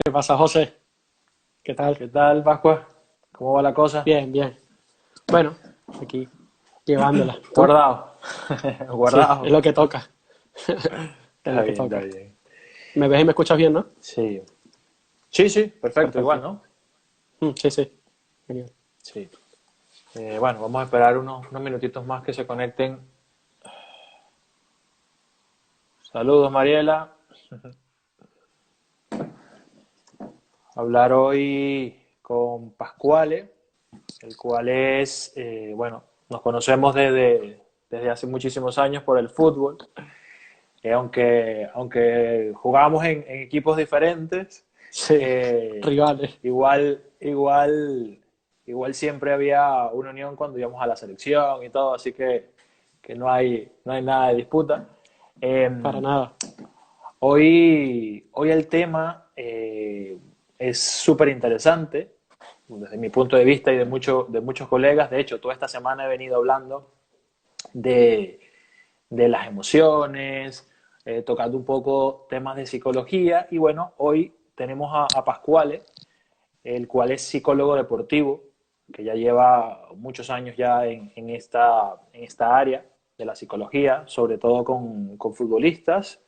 ¿Qué pasa, José? ¿Qué tal? ¿Qué tal, Pascua? ¿Cómo va la cosa? Bien, bien. Bueno, aquí llevándola. ¿Tú? Guardado. Sí, es Guardado. lo que toca. Es Está lo que bien, está toca. bien. ¿Me ves y me escuchas bien, no? Sí. Sí, sí, perfecto, igual, Perfecto. ¿no? Sí, sí. Genial. Sí. Bueno, vamos a esperar unos minutitos más que se conecten. Saludos, Mariela. Hablar hoy con Pascuale, el cual es, bueno, nos conocemos desde hace muchísimos años por el fútbol. Aunque jugábamos en equipos diferentes, Sí, eh, rivales. igual, igual, igual siempre había una unión cuando íbamos a la selección y todo, así que no hay nada de disputa. Eh, Para nada. hoy el tema es súper interesante desde mi punto de vista y de muchos colegas. De hecho, toda esta semana he venido hablando de, de las emociones, tocando un poco temas de psicología. Y bueno, hoy tenemos a Pascuale, el cual es psicólogo deportivo, que ya lleva muchos años ya en esta área de la psicología, sobre todo con futbolistas,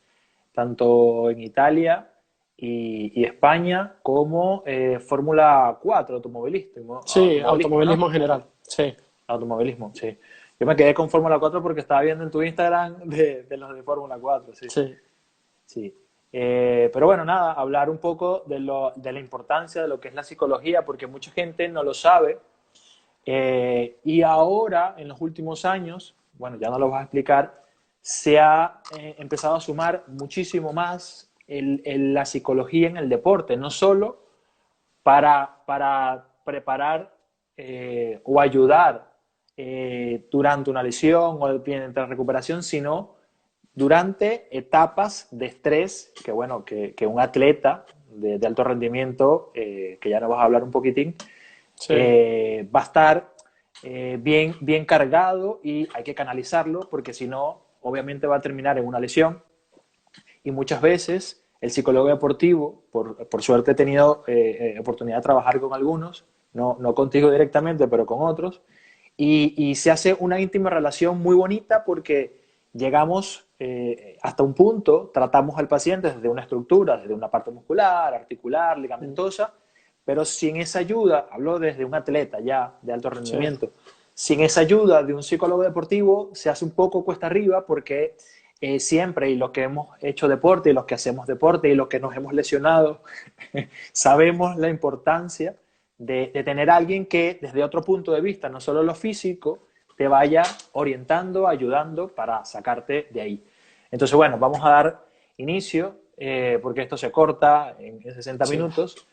tanto en Italia y España, como Fórmula 4, Sí, automovilismo, automovilismo ¿no? en general. Sí, Automovilismo, sí. Yo me quedé con Fórmula 4 porque estaba viendo en tu Instagram de los de Fórmula 4, sí. sí. Sí. Pero bueno, nada, hablar un poco de la importancia de lo que es la psicología, porque mucha gente no lo sabe. Y ahora, en los últimos años, bueno, ya no lo vas a explicar, se ha empezado a sumar muchísimo más la psicología en el deporte, no solo para preparar o ayudar durante una lesión o durante la recuperación, sino durante etapas de estrés que, bueno, que un atleta de alto rendimiento, que ya nos vas a hablar un poquitín, Sí. va a estar bien cargado y hay que canalizarlo porque si no, obviamente va a terminar en una lesión y muchas veces el psicólogo deportivo, por suerte he tenido oportunidad de trabajar con algunos, no contigo directamente, pero con otros, y se hace una íntima relación muy bonita porque llegamos hasta un punto, tratamos al paciente desde una estructura, desde una parte muscular, articular, ligamentosa, pero sin esa ayuda, hablo desde un atleta ya de alto Sí. rendimiento, sin esa ayuda de un psicólogo deportivo se hace un poco cuesta arriba porque siempre, y los que hemos hecho deporte, y los que hacemos deporte, y los que nos hemos lesionado, sabemos la importancia de tener a alguien que desde otro punto de vista, no solo lo físico, te vaya orientando, ayudando para sacarte de ahí. Entonces, bueno, vamos a dar inicio, porque esto se corta en 60 Sí. minutos.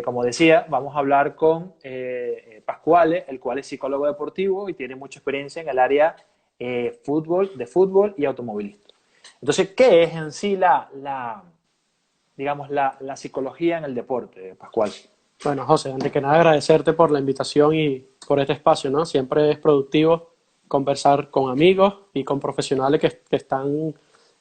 Como decía, vamos a hablar con Pascuale, el cual es psicólogo deportivo y tiene mucha experiencia en el área de fútbol y automovilismo. Entonces, ¿qué es en sí digamos, la psicología en el deporte, Pascual? Bueno, José, antes que nada agradecerte por la invitación y por este espacio, ¿no? Siempre es productivo conversar con amigos y con profesionales que están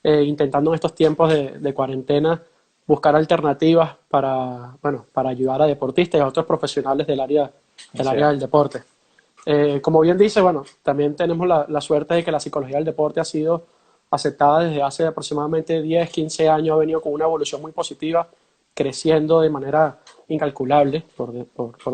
intentando en estos tiempos de cuarentena buscar alternativas para, bueno, para ayudar a deportistas y a otros profesionales del Sí, área del deporte. Como bien dice, bueno, también tenemos la suerte de que la psicología del deporte ha sido aceptada desde hace aproximadamente 10, 15 años, ha venido con una evolución muy positiva, creciendo de manera incalculable, por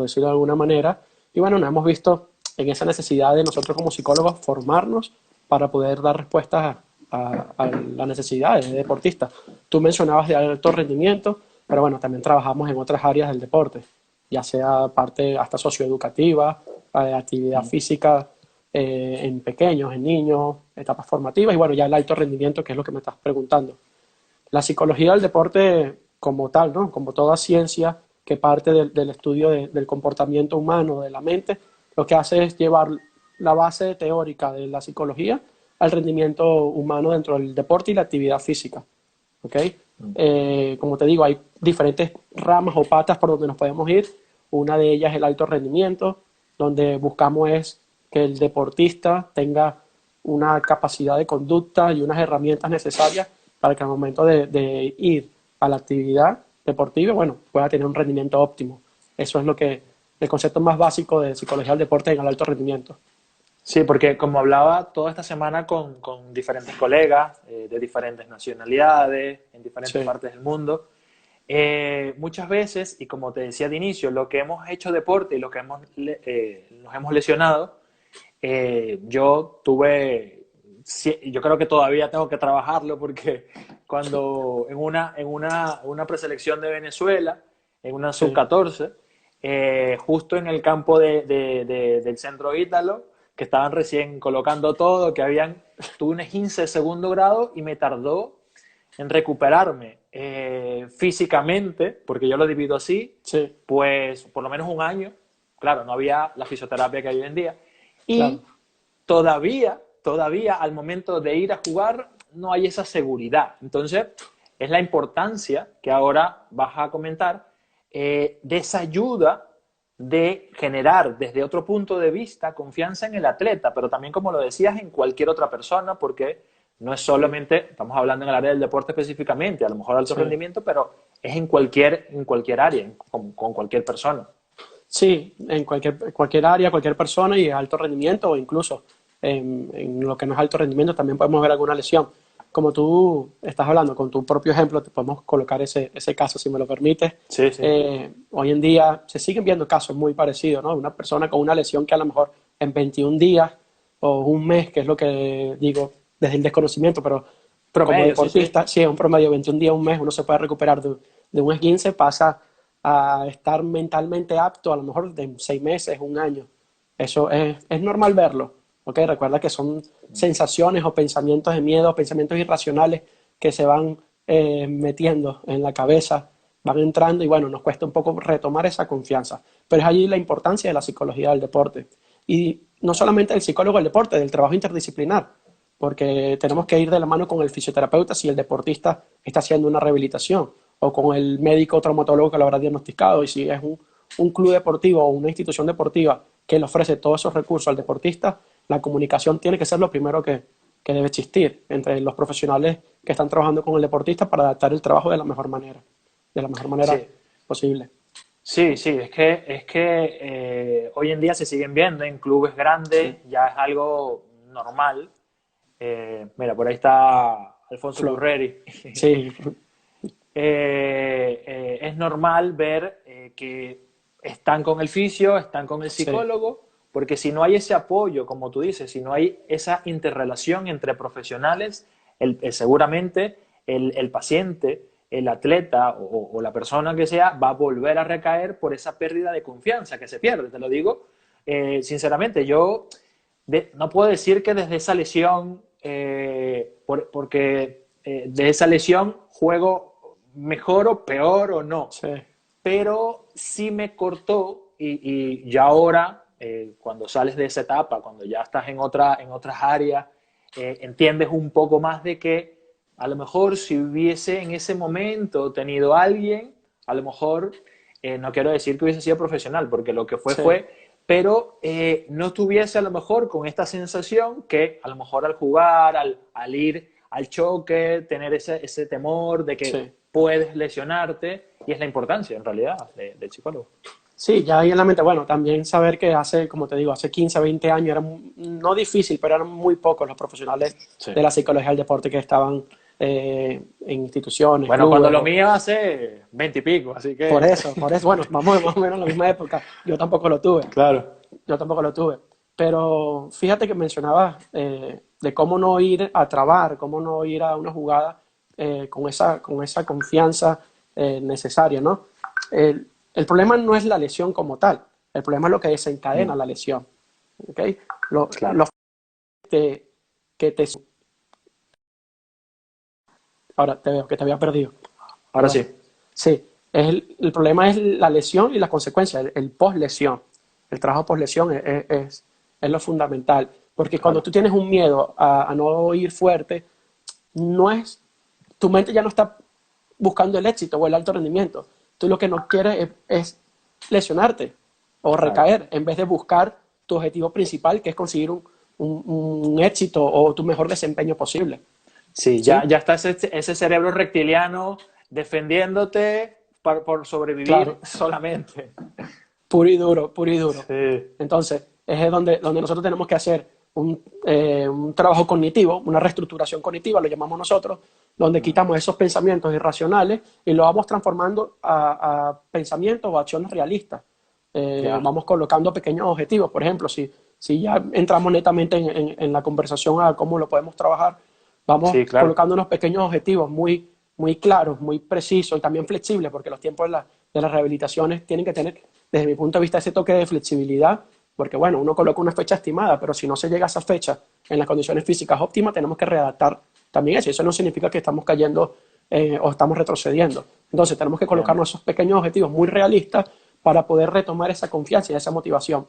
decirlo de alguna manera. Y bueno, nos hemos visto en esa necesidad de nosotros como psicólogos formarnos para poder dar respuestas a las necesidades de deportistas. Tú mencionabas de alto rendimiento, pero bueno, también trabajamos en otras áreas del deporte, ya sea parte hasta socioeducativa, actividad física en pequeños, en niños, etapas formativas y bueno, ya el alto rendimiento, que es lo que me estás preguntando. La psicología del deporte como tal, ¿no? Como toda ciencia que parte del estudio del comportamiento humano, de la mente, lo que hace es llevar la base teórica de la psicología al rendimiento humano dentro del deporte y la actividad física. ¿Ok? Como te digo, hay diferentes ramas o patas por donde nos podemos ir. Una de ellas es el alto rendimiento, donde buscamos es que el deportista tenga una capacidad de conducta y unas herramientas necesarias para que al momento de ir a la actividad deportiva, bueno, pueda tener un rendimiento óptimo. Eso es el concepto más básico de psicología del deporte en el alto rendimiento. Sí, porque como hablaba toda esta semana con diferentes colegas de diferentes nacionalidades, en diferentes Sí, partes del mundo, muchas veces, y como te decía de inicio, lo que hemos hecho deporte y lo que nos hemos lesionado, yo creo que todavía tengo que trabajarlo porque cuando una preselección de Venezuela, en una sí, sub-14, justo en el campo del centro Ítalo, que estaban recién colocando todo, tuve un esguince de segundo grado y me tardó en recuperarme físicamente, porque yo lo divido así, sí, pues por lo menos un año. Claro, no había la fisioterapia que hay hoy en día. claro. Y todavía al momento de ir a jugar no hay esa seguridad. Entonces, es la importancia que ahora vas a comentar de esa ayuda de generar desde otro punto de vista confianza en el atleta, pero también, como lo decías, en cualquier otra persona, porque no es Sí, solamente, estamos hablando en el área del deporte específicamente, a lo mejor alto sí. rendimiento, pero es en cualquier área, con cualquier persona. Sí, en cualquier área, cualquier persona y alto rendimiento o incluso en lo que no es alto rendimiento también podemos ver alguna lesión. Como tú estás hablando con tu propio ejemplo, te podemos colocar ese caso, si me lo permites. Sí, sí. Hoy en día se siguen viendo casos muy parecidos, ¿no? Una persona con una lesión que a lo mejor en 21 días o un mes, que es lo que digo desde el desconocimiento, pero como Promedio, sí, sí. deportista, si es un promedio de 21 días, un mes, uno se puede recuperar de un esguince, pasa a estar mentalmente apto a lo mejor de 6 meses, un año. Eso es normal verlo, ¿ok? Recuerda que son sensaciones o pensamientos de miedo, pensamientos irracionales que se van metiendo en la cabeza, van entrando y bueno, nos cuesta un poco retomar esa confianza. Pero es allí la importancia de la psicología del deporte. Y no Claro, solamente del psicólogo del deporte, del trabajo interdisciplinar, porque sí. tenemos que ir de la mano con el fisioterapeuta si el deportista está haciendo una rehabilitación o con el médico traumatólogo que lo habrá diagnosticado. Y si es un club deportivo o una institución deportiva que le ofrece todos esos recursos al deportista, la comunicación tiene que ser lo primero que debe existir entre los profesionales que están trabajando con el deportista para adaptar el trabajo de la mejor manera Sí, posible. sí, sí, es que hoy en día se siguen viendo en clubes Sí, grandes, ya es algo normal. Mira, por ahí está Alfonso Flo. Curreri. Sí, Es normal ver que están con el fisio, están con el sí, psicólogo, porque si no hay ese apoyo, como tú dices, si no hay esa interrelación entre profesionales, seguramente el paciente, el atleta o la persona que sea va a volver a recaer por esa pérdida de confianza que se pierde. Te lo digo sinceramente, yo no puedo decir que desde esa lesión, porque de esa lesión juego mejor o peor o no, sí, pero sí me cortó y ya ahora, cuando sales de esa etapa, cuando ya estás en otras áreas, entiendes un poco más de que a lo mejor si hubiese en ese momento tenido alguien, a lo mejor, no quiero decir que hubiese sido profesional, porque lo que fue sí, fue, pero no estuviese a lo mejor con esta sensación que a lo mejor al jugar, al ir al choque, tener ese temor de que sí. puedes lesionarte, y es la importancia en realidad del psicólogo. Sí, ya ahí en la mente, bueno, también saber que hace, como te digo, hace 15, 20 años era no difícil, pero eran muy pocos los profesionales Sí. de la psicología del deporte que estaban en instituciones, Bueno, cuando clubes, lo o mío hace 20 y pico, así que... por eso, bueno, vamos más o menos en la misma época, yo tampoco lo tuve, Claro. yo tampoco lo tuve, pero fíjate que mencionabas de cómo no ir a trabar, cómo no ir a una jugada con esa confianza necesaria, ¿no? El problema no es la lesión como tal, el problema es lo que desencadena Mm, la lesión, ¿ok? Lo claro. que te... Ahora te veo que te había perdido, Ahora perdón. sí. Sí, el problema es la lesión y las consecuencias, el post-lesión. El trabajo post-lesión es lo fundamental, porque cuando Claro. tú tienes un miedo a no ir fuerte, no es, tu mente ya no está buscando el éxito o el alto rendimiento. Tú lo que no quieres es lesionarte o Claro. recaer en vez de buscar tu objetivo principal, que es conseguir un éxito o tu mejor desempeño posible. Sí, ¿Sí? ya está ese cerebro reptiliano defendiéndote por sobrevivir claro, solamente. puro y duro, puro y duro. Sí, Entonces, es donde nosotros tenemos que hacer un trabajo cognitivo, una reestructuración cognitiva, lo llamamos nosotros, donde quitamos esos pensamientos irracionales y lo vamos transformando a pensamientos o acciones realistas. ya. Vamos colocando pequeños objetivos. Por ejemplo, si ya entramos netamente en la conversación a cómo lo podemos trabajar, vamos Sí, claro. colocando unos pequeños objetivos muy claros, muy precisos y también flexibles, porque los tiempos de las rehabilitaciones tienen que tener, desde mi punto de vista, ese toque de flexibilidad, porque bueno, uno coloca una fecha estimada, pero si no se llega a esa fecha en las condiciones físicas óptimas, tenemos que readaptar también eso. Y eso no significa que estamos cayendo o estamos retrocediendo. Entonces tenemos que Entiendo. colocarnos esos pequeños objetivos muy realistas para poder retomar esa confianza y esa motivación.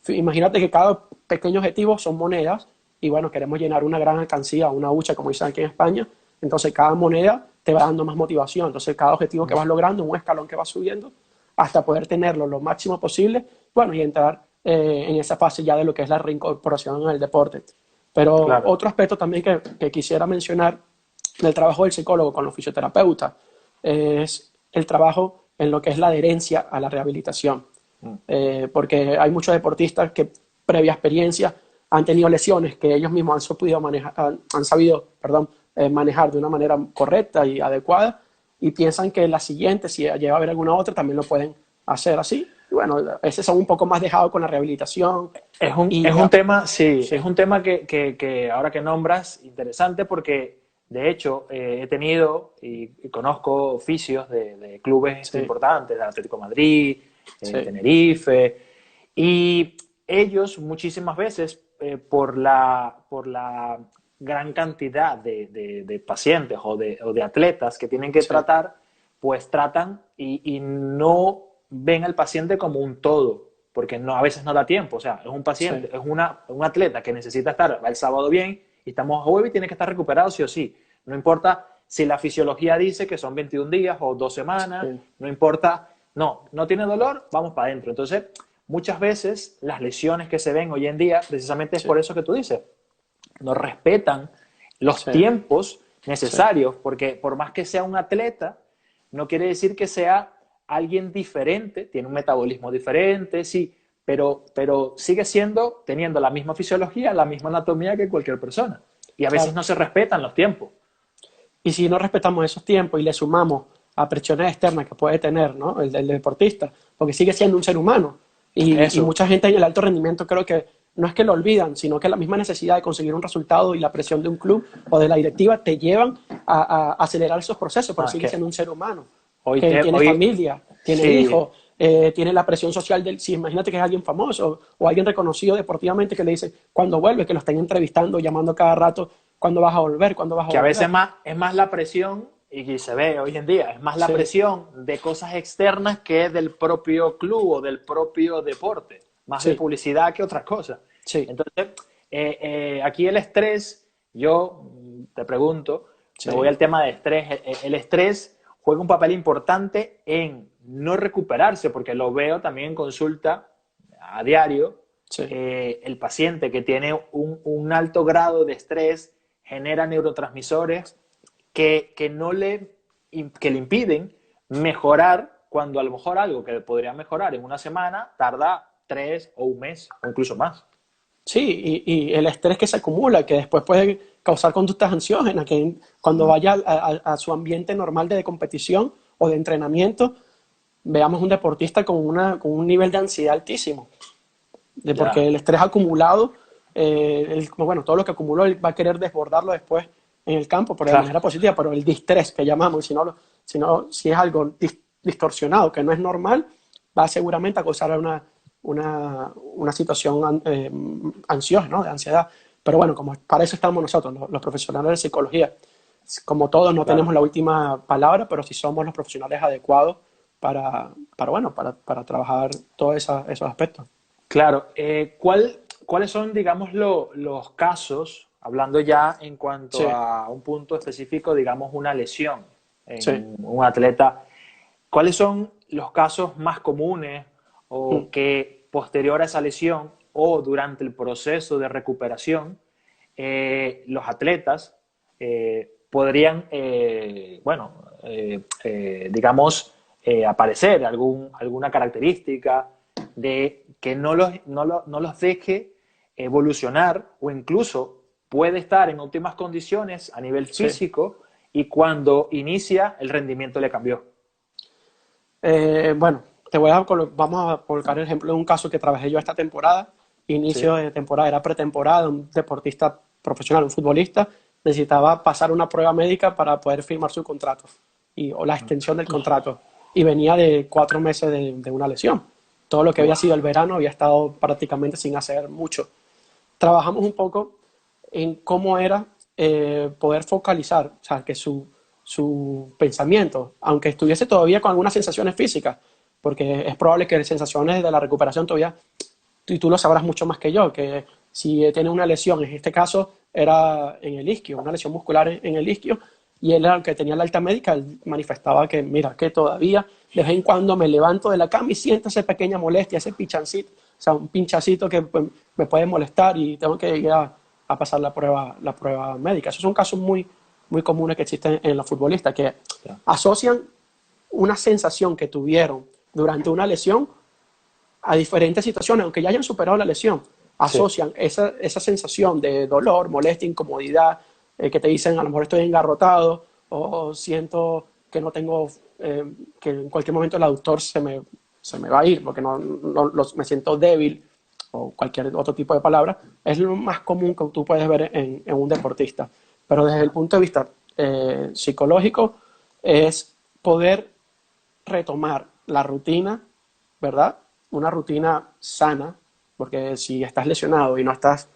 Imagínate que cada pequeño objetivo son monedas y bueno, queremos llenar una gran alcancía, una hucha, como dicen aquí en España. Entonces cada moneda te va dando más motivación. Entonces cada objetivo que vas logrando, un escalón que vas subiendo, hasta poder tenerlo lo máximo posible, bueno, y entrar en esa fase ya de lo que es la reincorporación en el deporte. Pero Claro. otro aspecto también que quisiera mencionar del trabajo del psicólogo con los fisioterapeutas es el trabajo en lo que es la adherencia a la rehabilitación. Mm. Porque hay muchos deportistas que previa experiencia han tenido lesiones que ellos mismos han sabido manejar de una manera correcta y adecuada y piensan que la siguiente, si llega a haber alguna otra, también lo pueden hacer así. Y bueno, ese son un poco más dejados con la rehabilitación. Es Y un tema, sí, es sí, un tema que ahora que nombras, interesante porque de hecho he tenido y conozco oficios de clubes sí, importantes, de Atlético de Madrid, sí, Tenerife, y ellos muchísimas veces por la gran cantidad de pacientes o de atletas que tienen que sí, tratar, pues tratan y no ven al paciente como un todo, porque no, a veces no da tiempo. O sea, es un paciente, sí, es un atleta que necesita estar el sábado bien y estamos a jueves y tiene que estar recuperado sí o sí. No importa si la fisiología dice que son 21 días o 2 semanas, sí, no importa, no tiene dolor, vamos para adentro. Entonces, muchas veces las lesiones que se ven hoy en día, precisamente es sí, por eso que tú dices, no respetan los sí, tiempos sí, necesarios, porque por más que sea un atleta, no quiere decir que sea alguien diferente, tiene un metabolismo diferente, sí, pero sigue siendo, teniendo la misma fisiología, la misma anatomía que cualquier persona. Y a veces claro. no se respetan los tiempos. Y si no respetamos esos tiempos y le sumamos a presiones externas que puede tener, ¿no? El deportista, porque sigue siendo un ser humano. Y Eso, mucha gente en el alto rendimiento creo que no es que lo olvidan, sino que la misma necesidad de conseguir un resultado y la presión de un club o de la directiva te llevan a acelerar esos procesos, pero no, es sigue que siendo un ser humano hoy, que tiene hoy familia, tiene sí, hijos, tiene la presión social del, si imagínate que es alguien famoso o alguien reconocido deportivamente que le dice cuando vuelve, que lo estén entrevistando, llamando cada rato, cuándo vas a volver, cuándo vas a que a veces volver. es más la presión, y se ve hoy en día, es más la Sí, presión de cosas externas que del propio club o del propio deporte, más de sí, publicidad que otras cosas. sí, Entonces, aquí el estrés, yo te pregunto, me voy sí, al tema de estrés, el estrés juega un papel importante en no recuperarse, porque lo veo también en consulta a diario, sí, el paciente que tiene un alto grado de estrés genera neurotransmisores no que le impiden mejorar cuando a lo mejor algo que podría mejorar en una semana tarda 3 o un mes o incluso más. sí, y el estrés que se acumula, que después puede causar conductas ansiógenas, que cuando vaya a su ambiente normal de competición o de entrenamiento, veamos un deportista con un nivel de ansiedad altísimo, porque Ya, el estrés acumulado, bueno, todo lo que acumuló, él va a querer desbordarlo después en el campo, pero de claro. manera positiva, pero el distrés que llamamos, si es algo distorsionado, que no es normal, va seguramente a causar una situación ansiosa, ¿no? De ansiedad. Pero bueno, como para eso estamos nosotros, los profesionales de psicología. Como todos, no tenemos Claro. la última palabra, pero sí somos los profesionales adecuados para trabajar todos esos aspectos. Claro. ¿Cuáles son, digamos, los casos, hablando ya en cuanto Sí, a un punto específico, digamos, una lesión sí. en un atleta? ¿Cuáles son los casos más comunes Mm. o que posterior a esa lesión o durante el proceso de recuperación los atletas podrían, bueno, digamos, aparecer alguna característica de que no los deje evolucionar, o incluso puede estar en óptimas condiciones a nivel Sí. físico y cuando inicia el rendimiento le cambió. Bueno, vamos a colocar el ejemplo de un caso que trabajé yo esta temporada, inicio Sí. de temporada, era pretemporada, un deportista profesional, un futbolista, necesitaba pasar una prueba médica para poder firmar su contrato o la extensión del contrato. Y venía de 4 meses de una lesión. Todo lo que había sido el Wow. verano había estado prácticamente sin hacer mucho. Trabajamos un poco en cómo era poder focalizar, o sea, que su pensamiento, aunque estuviese todavía con algunas sensaciones físicas, porque es probable que sensaciones de la recuperación todavía, y tú lo sabrás mucho más que yo, que si tiene una lesión, en este caso era en el isquio, una lesión muscular en el isquio, y él, aunque tenía la alta médica, él manifestaba que, mira, que todavía de vez en cuando me levanto de la cama y siento esa pequeña molestia, ese pichancito, o sea, un pinchacito que pues, me puede molestar y tengo que ir a pasar la prueba médica. Esos son casos muy, muy comunes que existen en los futbolistas, que Ya. asocian una sensación que tuvieron durante una lesión a diferentes situaciones, aunque ya hayan superado la lesión, Sí. asocian esa sensación de dolor, molestia, incomodidad, que te dicen a lo mejor estoy engarrotado o siento que no tengo, que en cualquier momento el aductor se me va a ir porque me siento débil o cualquier otro tipo de palabra, es lo más común que tú puedes ver en un deportista. Pero desde el punto de vista psicológico es poder retomar la rutina, ¿verdad? Una rutina sana, porque si estás lesionado y no estás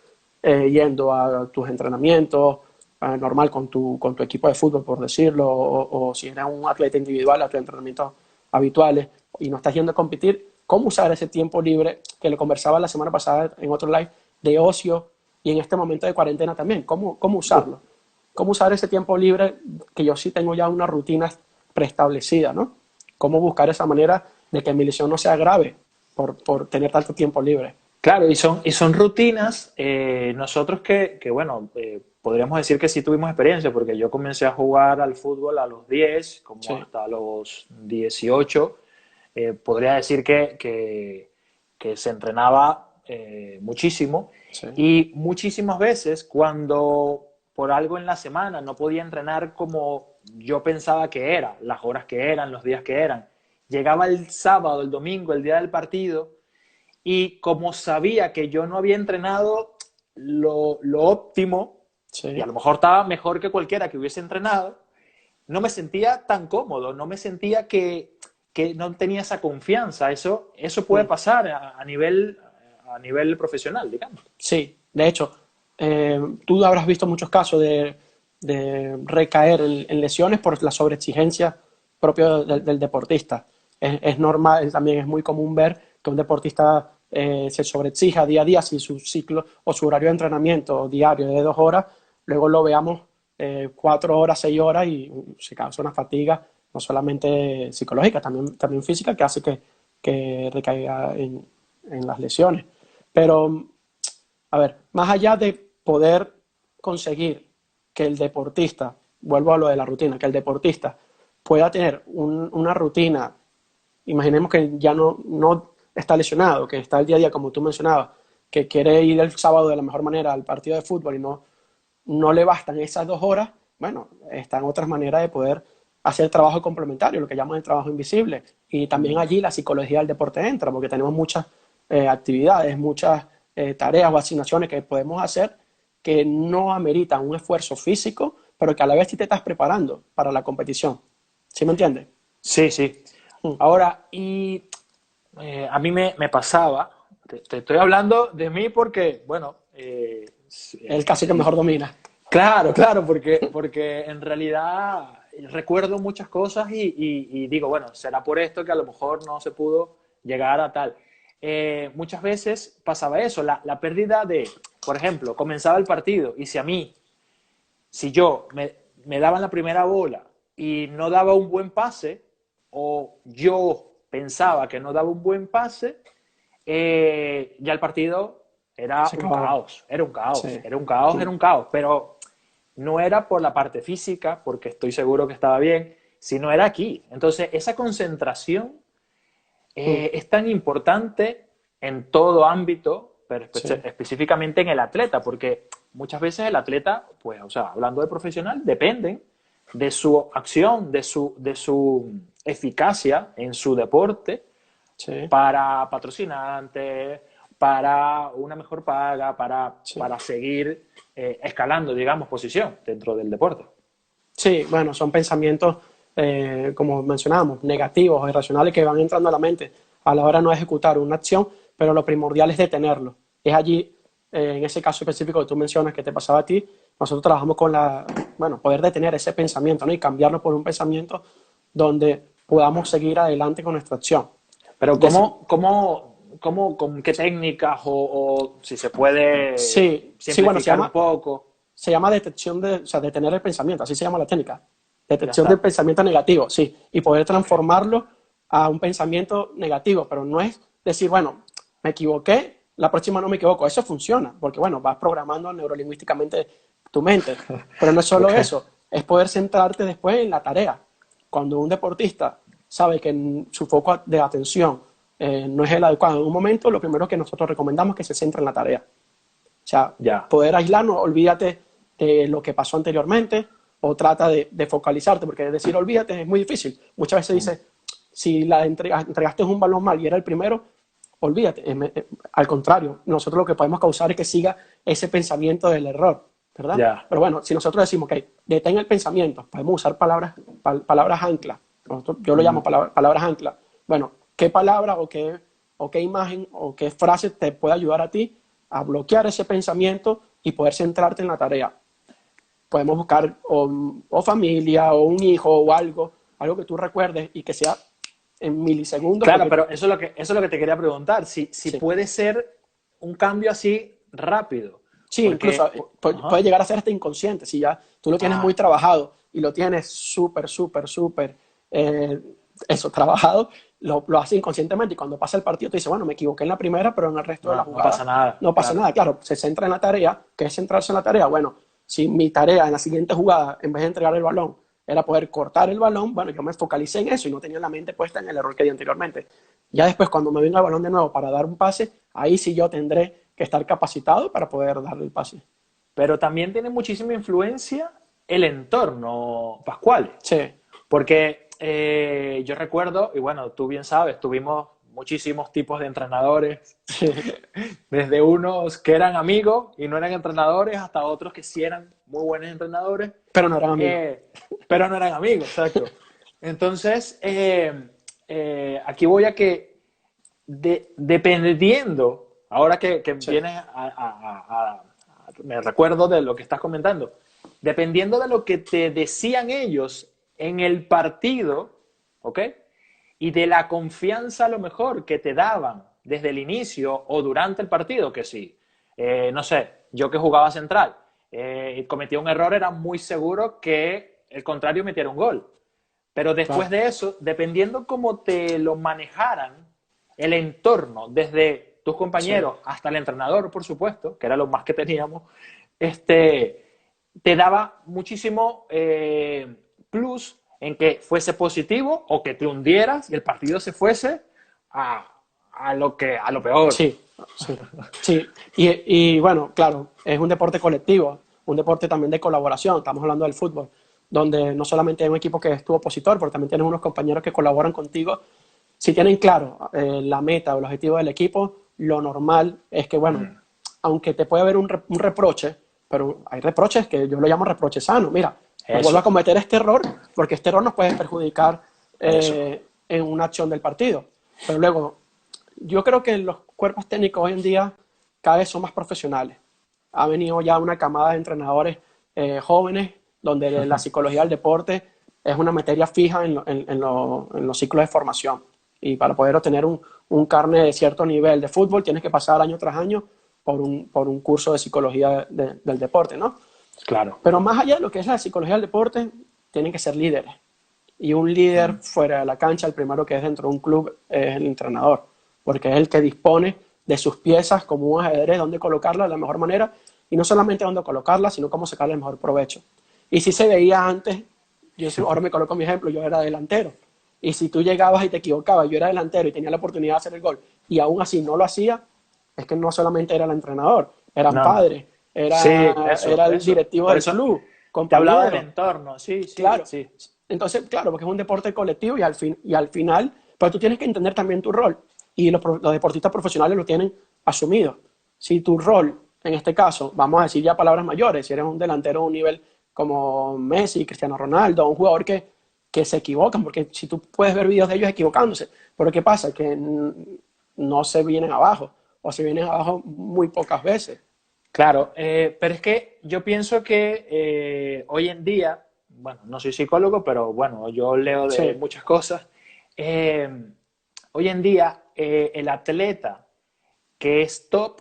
yendo a tus entrenamientos normal con tu equipo de fútbol, por decirlo, o si eres un atleta individual a tus entrenamientos habituales y no estás yendo a competir, ¿cómo usar ese tiempo libre que le conversaba la semana pasada en otro live de ocio y en este momento de cuarentena también? ¿Cómo usarlo? ¿Cómo usar ese tiempo libre que yo sí tengo ya una rutina preestablecida, ¿no? ¿Cómo buscar esa manera de que mi lesión no sea grave por tener tanto tiempo libre? Claro, y son rutinas, nosotros bueno, podríamos decir que sí tuvimos experiencia, porque yo comencé a jugar al fútbol a los 10 como Sí, hasta los 18. Podría decir que se entrenaba muchísimo, sí, y muchísimas veces cuando por algo en la semana no podía entrenar como yo pensaba que era, las horas que eran, los días que eran, llegaba el sábado, el domingo, el día del partido, y como sabía que yo no había entrenado lo óptimo, y a sí. lo mejor estaba mejor que cualquiera que hubiese entrenado, no me sentía tan cómodo, no me sentía que no tenía esa confianza. Eso puede Mm. pasar a nivel profesional, digamos. Sí, de hecho, tú habrás visto muchos casos de recaer en lesiones por la sobreexigencia propia del deportista. Es normal, también es muy común ver que un deportista se sobreexija día a día si su ciclo o su horario de entrenamiento diario es de 2 horas, luego lo veamos 4 horas, 6 horas y se causa una fatiga no solamente psicológica, también física que hace que recaiga en las lesiones. Pero a ver, más allá de poder conseguir que el deportista, vuelvo a lo de la rutina, que el deportista pueda tener una rutina, imaginemos que ya no está lesionado, que está el día a día, como tú mencionabas, que quiere ir el sábado de la mejor manera al partido de fútbol y no le bastan esas 2 horas, bueno, están otras maneras de poder hacer trabajo complementario, lo que llaman el trabajo invisible. Y también allí la psicología del deporte entra, porque tenemos muchas actividades, muchas tareas o asignaciones que podemos hacer que no ameritan un esfuerzo físico, pero que a la vez sí te estás preparando para la competición. ¿Sí me entiendes? Sí, sí. Mm. Ahora, a mí me pasaba, te estoy hablando de mí porque, bueno, El caso que mejor domina. claro, claro, porque en realidad recuerdo muchas cosas y digo, bueno, será por esto que a lo mejor no se pudo llegar a tal. Muchas veces pasaba eso, la pérdida de, por ejemplo, comenzaba el partido y si yo me daban la primera bola y no daba un buen pase, o yo pensaba que no daba un buen pase, ya el partido era Se un acababa. caos, era un caos, Sí. era un caos, Mm. era un caos, pero no era por la parte física, porque estoy seguro que estaba bien, si no era aquí. Entonces, esa concentración es tan importante en todo ámbito, pero Sí, específicamente en el atleta, porque muchas veces el atleta, pues, o sea, hablando de profesional, dependen de su acción, de su eficacia en su deporte sí, para patrocinantes, para una mejor paga, sí. para seguir escalando, digamos, posición dentro del deporte. Sí, bueno, son pensamientos, como mencionábamos, negativos, irracionales que van entrando a la mente a la hora de no ejecutar una acción, pero lo primordial es detenerlo. Es allí, en ese caso específico que tú mencionas que te pasaba a ti, nosotros trabajamos con bueno, poder detener ese pensamiento, ¿no? Y cambiarlo por un pensamiento donde podamos seguir adelante con nuestra acción. Pero Deci- con qué técnicas o si se puede sí, sí, bueno, simplificar un poco? se llama detección o sea, detener el pensamiento, así se llama la técnica. Ya Detección del está. pensamiento negativo, sí, y poder transformarlo a un pensamiento negativo, pero no es decir, bueno, me equivoqué, la próxima no me equivoco. Eso funciona, porque bueno, vas programando neurolingüísticamente tu mente, pero no es solo Ok. eso, es poder centrarte después en la tarea. Cuando un deportista sabe que su foco de atención no es el adecuado en un momento, lo primero que nosotros recomendamos es que se centre en la tarea. O sea, Ya. poder aislarnos, olvídate de lo que pasó anteriormente o trata de focalizarte, porque decir olvídate es muy difícil. Muchas veces Mm. dice, si entregaste un balón mal y era el primero, olvídate. Al contrario, nosotros lo que podemos causar es que siga ese pensamiento del error, ¿verdad? Ya. Pero bueno, si nosotros decimos, ok, detén el pensamiento, podemos usar palabras anclas. Yo lo llamo Ujú. palabras anclas. Bueno, ¿qué palabra o qué imagen o qué frase te puede ayudar a ti a bloquear ese pensamiento y poder centrarte en la tarea? Podemos buscar o familia o un hijo o algo que tú recuerdes y que sea en milisegundos, Claro, porque pero eso es lo que te quería preguntar. Si sí, puede ser un cambio así rápido. sí, incluso Porque. puede Ajá. llegar a ser hasta inconsciente, si ya tú lo tienes muy Ah, trabajado y lo tienes súper, eh, eso, trabajado, lo hace inconscientemente y cuando pasa el partido te dice, bueno, me equivoqué en la primera, pero en el resto de la no, no jugada pasa nada. no pasa Claro. nada. Claro, se centra en la tarea, que es centrarse en la tarea. Bueno, si mi tarea en la siguiente jugada, en vez de entregar el balón, era poder cortar el balón, bueno, yo me focalicé en eso y no tenía la mente puesta en el error que di anteriormente. Ya después, cuando me venga el balón de nuevo para dar un pase, ahí sí yo tendré que estar capacitado para poder darle el pase. Pero también tiene muchísima influencia el entorno, Pascual. Sí, Porque yo recuerdo, y bueno, tú bien sabes, tuvimos muchísimos tipos de entrenadores, sí, desde unos que eran amigos y no eran entrenadores, hasta otros que sí eran muy buenos entrenadores, pero no eran amigos. eh, pero no eran amigos, exacto. Entonces, aquí voy a que, dependiendo, ahora que Sí, vienes me recuerdo de lo que estás comentando, dependiendo de lo que te decían ellos en el partido, ¿ok? Y de la confianza a lo mejor que te daban desde el inicio o durante el partido, que sí, no sé, yo que jugaba central, cometía un error, era muy seguro que el contrario metiera un gol. Pero después claro. de eso, dependiendo cómo te lo manejaran, el entorno, desde tus Sí, compañeros hasta el entrenador, por supuesto, que era lo más que teníamos, te daba muchísimo plus en que fuese positivo o que te hundieras y el partido se fuese a lo peor. sí, sí. Sí. Y bueno, claro, es un deporte colectivo, un deporte también de colaboración. Estamos hablando del fútbol, donde no solamente hay un equipo que es tu opositor, pero también tienes unos compañeros que colaboran contigo. Si tienen claro la meta o el objetivo del equipo, lo normal es que, bueno, Mm, aunque te puede haber un reproche, pero hay reproches que yo lo llamo reproches sanos. Mira, no vuelvo a eso, cometer este error porque este error nos puede perjudicar eso. en una acción del partido. Pero luego, yo creo que los cuerpos técnicos hoy en día cada vez son más profesionales. Ha venido ya una camada de entrenadores jóvenes donde la psicología del deporte es una materia fija en los ciclos de formación. Y para poder obtener un carnet de cierto nivel de fútbol tienes que pasar año tras año por un curso de psicología del deporte, ¿no? Claro. Pero más allá de lo que es la psicología del deporte, tienen que ser líderes. Y un líder Mm, fuera de la cancha, el primero que es dentro de un club, es el entrenador, porque es el que dispone de sus piezas como un ajedrez, dónde colocarlas de la mejor manera, y no solamente dónde colocarlas, sino cómo sacarle el mejor provecho. Y si se veía antes, ahora me coloco mi ejemplo, yo era delantero. Y si tú llegabas y te equivocabas, yo era delantero y tenía la oportunidad de hacer el gol, y aún así no lo hacía, es que no solamente era el entrenador, eran No, no. padres, Sí, era el eso. directivo Por del eso club, te hablaba del compañeros. entorno. Sí, sí, Claro. sí. Entonces, claro, porque es un deporte colectivo y al final, pues tú tienes que entender también tu rol. Y los deportistas profesionales lo tienen asumido. Si tu rol, en este caso, vamos a decir ya palabras mayores, si eres un delantero de un nivel como Messi, Cristiano Ronaldo, un jugador que se equivocan, porque si tú puedes ver videos de ellos equivocándose, pero ¿qué pasa? Que no se vienen abajo, o se vienen abajo muy pocas veces. Claro, pero es que yo pienso que hoy en día, bueno, no soy psicólogo, pero bueno, yo leo de Sí, muchas cosas. eh, Hoy en día, el atleta que es top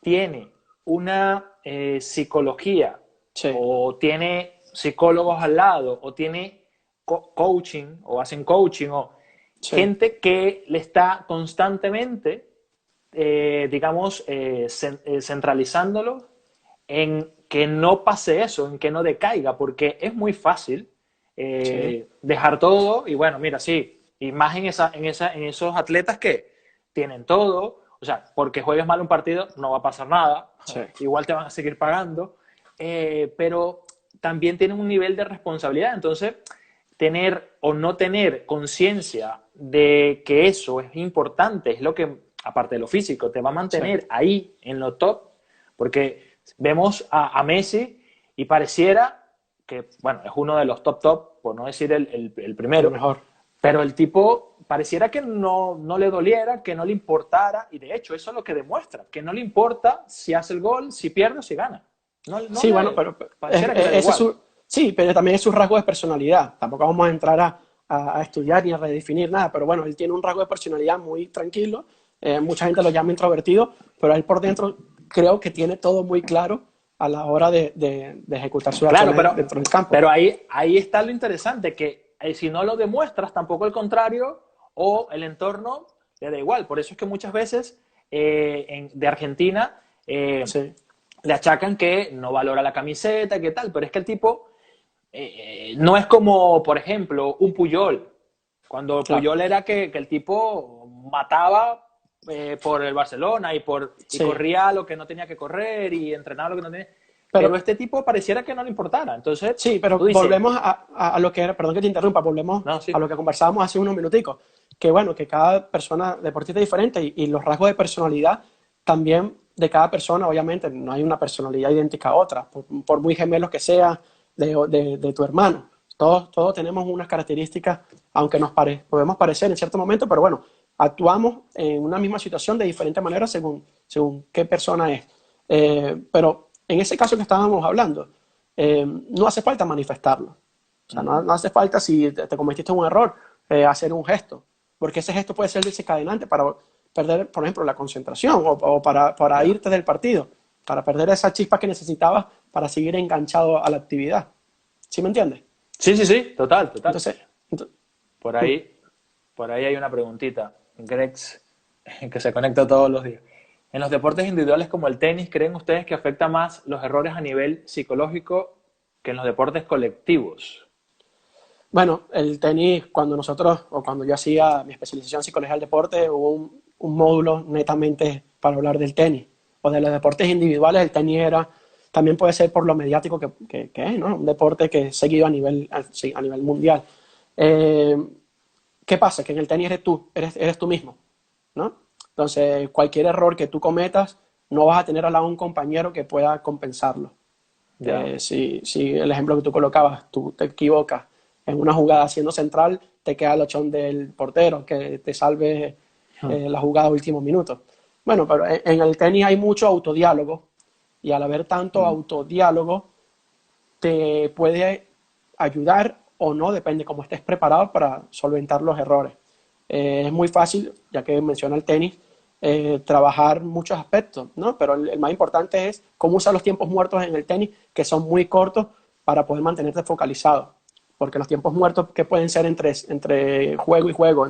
tiene una psicología sí, o tiene psicólogos al lado o tiene coaching o hacen coaching o sí, gente que le está constantemente, digamos, centralizándolo en que no pase eso, en que no decaiga, porque es muy fácil sí, dejar todo y bueno, mira, sí, y más en esos atletas que tienen todo, o sea, porque juegues mal un partido no va a pasar nada, sí. igual te van a seguir pagando, pero también tienen un nivel de responsabilidad, entonces tener o no tener conciencia de que eso es importante, es lo que, aparte de lo físico, te va a Sí. mantener ahí en lo top, porque vemos a Messi y pareciera que, bueno, es uno de los top, por no decir el El primero, mejor. pero el tipo pareciera que no le doliera, que no le importara, y de hecho eso es lo que demuestra, que no le importa si hace el gol, si pierde o si gana. No Sí, bueno, le, pero pareciera que le da ese es igual. su, sí, pero también es su rasgo de personalidad. Tampoco vamos a entrar a estudiar ni a redefinir nada, pero bueno, él tiene un rasgo de personalidad muy tranquilo. Mucha gente lo llama introvertido, pero él por dentro creo que tiene todo muy claro a la hora de ejecutar sus Claro, acciones dentro del campo. pero ahí está lo interesante, que si no lo demuestras, tampoco el contrario o el entorno le da igual. Por eso es que muchas veces de Argentina Sí, le achacan que no valora la camiseta, que tal, pero es que el tipo no es como, por ejemplo, un Puyol. Cuando claro. Puyol era que el tipo mataba por el Barcelona y Sí, corría lo que no tenía que correr y entrenaba lo que no tenía. Pero pero este tipo pareciera que no le importara. Entonces, sí, pero tú dices, volvemos a lo que era, perdón que te interrumpa, volvemos no, a sí, lo que conversábamos hace unos minuticos, que bueno, que cada persona deportista es diferente y los rasgos de personalidad también de cada persona, obviamente, no hay una personalidad idéntica a otra, por muy gemelos que sea de tu hermano. Todos tenemos unas características, aunque podemos parecer en cierto momento, pero bueno, actuamos en una misma situación de diferente manera según qué persona es. Pero en ese caso que estábamos hablando, no hace falta manifestarlo. O sea, no hace falta si te cometiste un error, hacer un gesto, porque ese gesto puede ser desencadenante para perder, por ejemplo, la concentración o para ya. irte del partido, para perder esa chispa que necesitabas para seguir enganchado a la actividad. ¿Sí me entiendes? Sí, sí, sí, total, total. Entonces, ento- Por ahí, por ahí hay una preguntita. Grex, que se conecta todos los días. En los deportes individuales como el tenis, ¿creen ustedes que afecta más los errores a nivel psicológico que en los deportes colectivos? bueno, el tenis, cuando yo hacía mi especialización en psicología del deporte, hubo un módulo netamente para hablar del tenis. O de los deportes individuales, el tenis también puede ser por lo mediático que es, ¿no? Un deporte que es seguido sí, a nivel mundial. Eh, ¿Qué pasa? Que en el tenis eres tú mismo, ¿no? Entonces, cualquier error que tú cometas, no vas a tener al lado un compañero que pueda compensarlo. Ya. Si el ejemplo que tú colocabas, tú te equivocas en una jugada siendo central, te queda el ochón del portero que te salve la jugada a último minuto. Bueno, pero en el tenis hay mucho autodiálogo y al haber tanto autodiálogo te puede ayudar o no, depende cómo estés preparado para solventar los errores. Es muy fácil, ya que menciona el tenis, trabajar muchos aspectos, ¿no? Pero el más importante es cómo usar los tiempos muertos en el tenis, que son muy cortos para poder mantenerte focalizado. Porque los tiempos muertos que pueden ser entre juego y juego,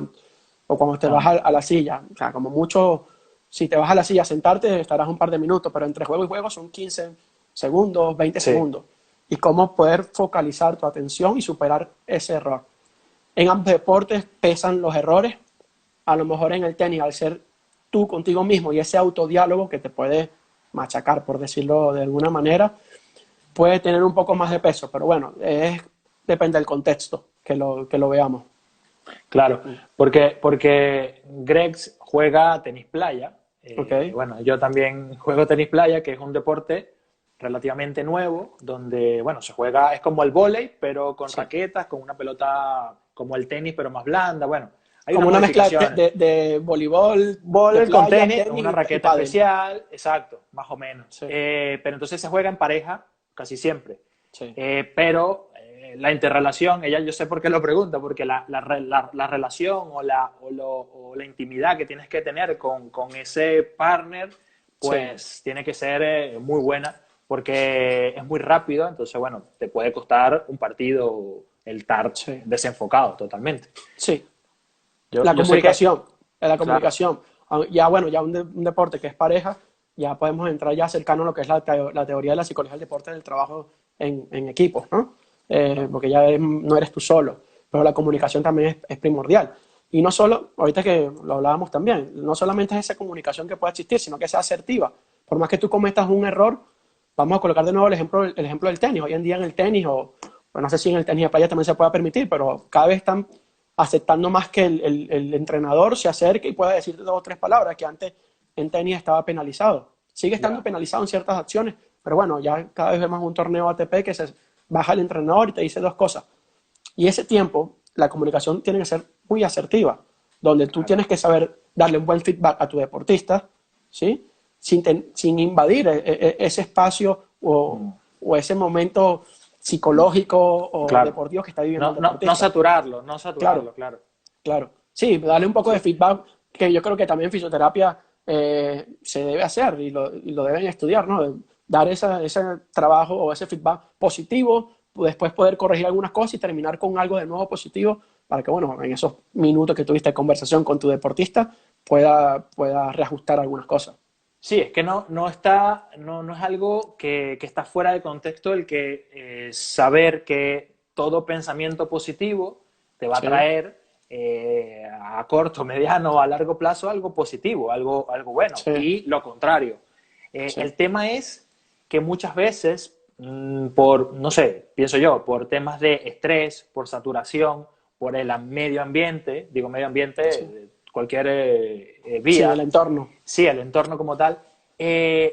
o cuando te vas Ah, a la silla, o sea, como mucho, si te vas a la silla a sentarte, estarás un par de minutos, pero entre juego y juego son 15 segundos, 20 sí. segundos. y cómo poder focalizar tu atención y superar ese error. En ambos deportes pesan los errores, a lo mejor en el tenis, al ser tú contigo mismo y ese autodiálogo que te puede machacar, por decirlo de alguna manera, puede tener un poco más de peso, pero bueno, depende del contexto que lo veamos. Claro, porque Greg juega tenis playa. Okay. Bueno, yo también juego tenis playa, que es un deporte relativamente nuevo, donde, bueno, se juega, es como el vóley, pero con Sí. raquetas, con una pelota como el tenis, pero más blanda. Bueno, hay unas Como una mezcla modificaciones. de voleibol, de Vóley con playa, tenis, tenis una y raqueta pádel. especial, exacto, más o menos. Sí, Pero entonces se juega en pareja casi siempre. sí, Pero la interrelación, ella yo sé por qué lo pregunta, porque la relación o la intimidad que tienes que tener con ese partner, sí, pues tiene que ser muy buena, porque es muy rápido, entonces bueno, te puede costar un partido el estar sí, desenfocado totalmente. sí. Yo sé que, La claro, comunicación. Ya bueno, ya un deporte que es pareja, ya podemos entrar ya cercano a lo que es la teoría de la psicología del deporte del trabajo en equipos, ¿no? Porque ya no eres tú solo, pero la comunicación también es primordial. Y no solo, ahorita que lo hablábamos también, no solamente es esa comunicación que pueda existir, sino que sea asertiva. Por más que tú cometas un error, vamos a colocar de nuevo el ejemplo del tenis. Hoy en día en el tenis, o no sé si en el tenis de playa también se pueda permitir, pero cada vez están aceptando más que el entrenador se acerque y pueda decir 2 o 3 palabras, que antes en tenis estaba penalizado. Sigue estando ya, penalizado en ciertas acciones, pero bueno, ya cada vez vemos un torneo ATP que se baja el entrenador y te dice 2 cosas. Y ese tiempo, la comunicación tiene que ser muy asertiva, donde tú claro. tienes que saber darle un buen feedback a tu deportista, ¿sí? Sin invadir ese espacio Mm. o ese momento psicológico o Claro. deportivo que está viviendo el No deportista. saturarlo, no Claro, saturarlo, claro. claro. Sí, darle un poco de Sí, feedback, que yo creo que también en fisioterapia se debe hacer y lo deben estudiar, ¿no? Dar ese trabajo o ese feedback positivo, después poder corregir algunas cosas y terminar con algo de nuevo positivo para que, bueno, en esos minutos que tuviste de conversación con tu deportista pueda reajustar algunas cosas. sí, es que no es algo que está fuera de contexto el que saber que todo pensamiento positivo te va a Sí, traer a corto, mediano o a largo plazo algo positivo, algo bueno. sí, Y lo contrario. sí, El tema es que muchas veces, por, no sé, pienso yo, por temas de estrés, por saturación, por el medio ambiente, digo medio sí, ambiente, cualquier sí, el vía, entorno. sí, el entorno como tal,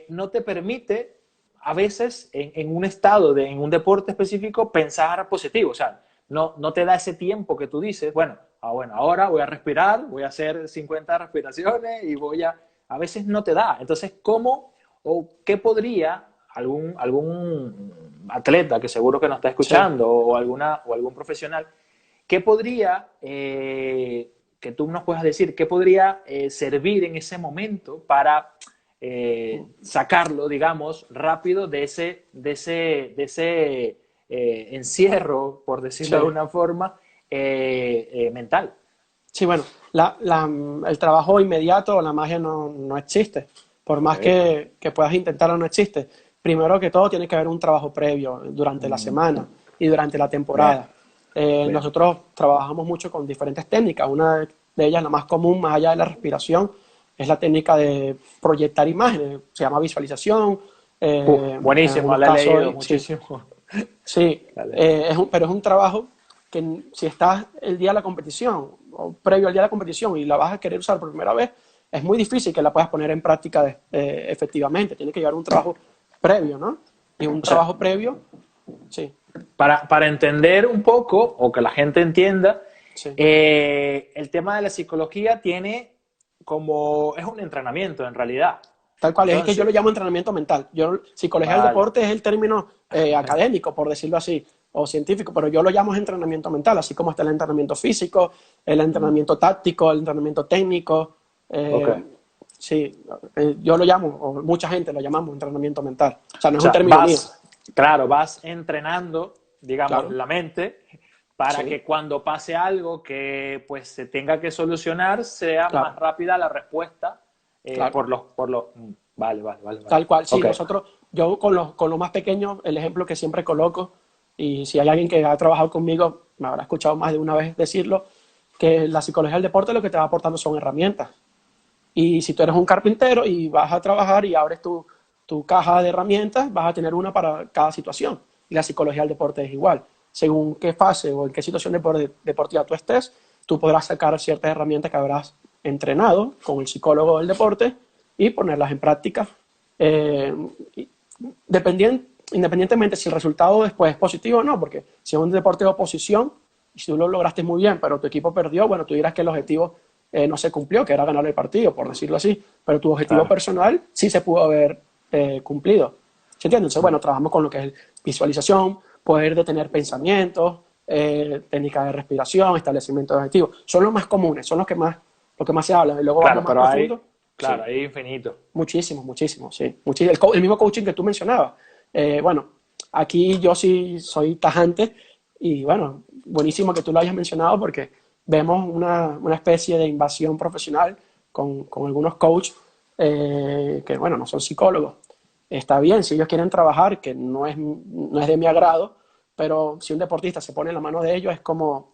no te permite a veces en un estado, en un deporte específico, pensar positivo. O sea, no te da ese tiempo que tú dices, bueno, ahora voy a respirar, voy a hacer 50 respiraciones y voy a... A veces no te da. Entonces, ¿cómo o qué podría algún atleta que seguro que nos está Sí, escuchando o algún profesional, qué podría que tú nos puedas decir, qué podría servir en ese momento para sacarlo, digamos, rápido de ese encierro, por decirlo de sí. alguna forma, mental? Sí, bueno, el trabajo inmediato o la magia no existe. Por Ok. más que puedas intentarlo, no existe. Primero que todo, tiene que haber un trabajo previo durante la Mm, semana y durante la bien, temporada. bien. Nosotros trabajamos mucho con diferentes técnicas. Una de ellas, la más común, más allá de la respiración, es la técnica de proyectar imágenes. Se llama visualización. En Buenísimo, algunos la he casos, leído sí, muchísimo. sí, Dale. pero es un trabajo que si estás el día de la competición o previo al día de la competición y la vas a querer usar por primera vez, es muy difícil que la puedas poner en práctica efectivamente. Tiene que llevar un trabajo previo, ¿no? Y un O sea, trabajo previo, sí, para entender un poco, o que la gente entienda, sí. el tema de la psicología tiene como, es un entrenamiento en realidad. Tal cual, es que yo lo Entonces, llamo entrenamiento mental. Psicología del vale, deporte es el término académico, por decirlo así, o científico, pero yo lo llamo entrenamiento mental, así como está el entrenamiento físico, el entrenamiento táctico, el entrenamiento técnico. ok. eh, sí, yo lo llamo, o mucha gente lo llamamos entrenamiento mental. O sea, no O es un sea, término mío, claro, vas entrenando, digamos, claro, la mente para sí, que cuando pase algo que pues se tenga que solucionar sea más claro, rápida la respuesta claro. por los Vale, vale, vale, vale. Tal cual, sí, Ok, nosotros, yo con los más pequeños, el ejemplo que siempre coloco, y si hay alguien que ha trabajado conmigo, me habrá escuchado más de una vez decirlo, que la psicología del deporte lo que te va aportando son herramientas. Y si tú eres un carpintero y vas a trabajar y abres tu caja de herramientas, vas a tener una para cada situación. Y la psicología del deporte es igual. Según qué fase o en qué situación deportiva tú estés, tú podrás sacar ciertas herramientas que habrás entrenado con el psicólogo del deporte y ponerlas en práctica. Eh, Independientemente si el resultado después es positivo o no, porque si es un deporte de oposición, y si tú lo lograste muy bien, pero tu equipo perdió, bueno, tú dirás que el objetivo no se cumplió, que era ganar el partido, por decirlo así, pero tu objetivo claro. personal sí se pudo haber cumplido. ¿Se entiende? Entonces, Mm. bueno, trabajamos con lo que es visualización, poder detener pensamientos, técnica de respiración, establecimiento de objetivos. Son los más comunes, son los que más se hablan. Y luego vamos Claro, más pero hay, profundo. claro, Sí. hay infinito. Muchísimo, muchísimo, sí. El mismo coaching que tú mencionabas. Bueno, aquí yo sí soy tajante y bueno, buenísimo que tú lo hayas mencionado porque vemos una especie de invasión profesional con algunos coaches que, bueno, no son psicólogos. Está bien si ellos quieren trabajar, que no es de mi agrado, pero si un deportista se pone en la mano de ellos es como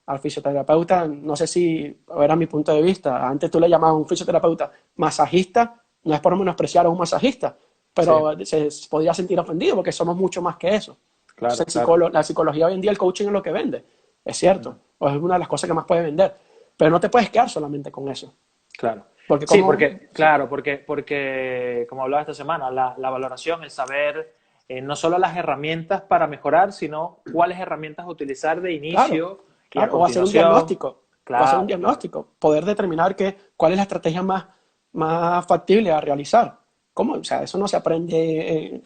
al fisioterapeuta, no sé si era mi punto de vista, antes tú le llamabas a un fisioterapeuta masajista, no es por menospreciar a un masajista, Sí, pero se podría sentir ofendido porque somos mucho más que eso. Entonces claro, claro. la psicología hoy en día, el coaching es lo que vende, es cierto, Mm. o es una de las cosas que más puede vender, pero no te puedes quedar solamente con eso, Claro. porque Sí, como, porque, claro, porque como hablaba esta semana, la valoración, el saber no solo las herramientas para mejorar, sino cuáles herramientas utilizar de claro, inicio y a claro, continuación. o hacer un Claro, claro. diagnóstico, poder determinar cuál es la estrategia más factible a realizar. ¿Cómo? O sea, eso no se aprende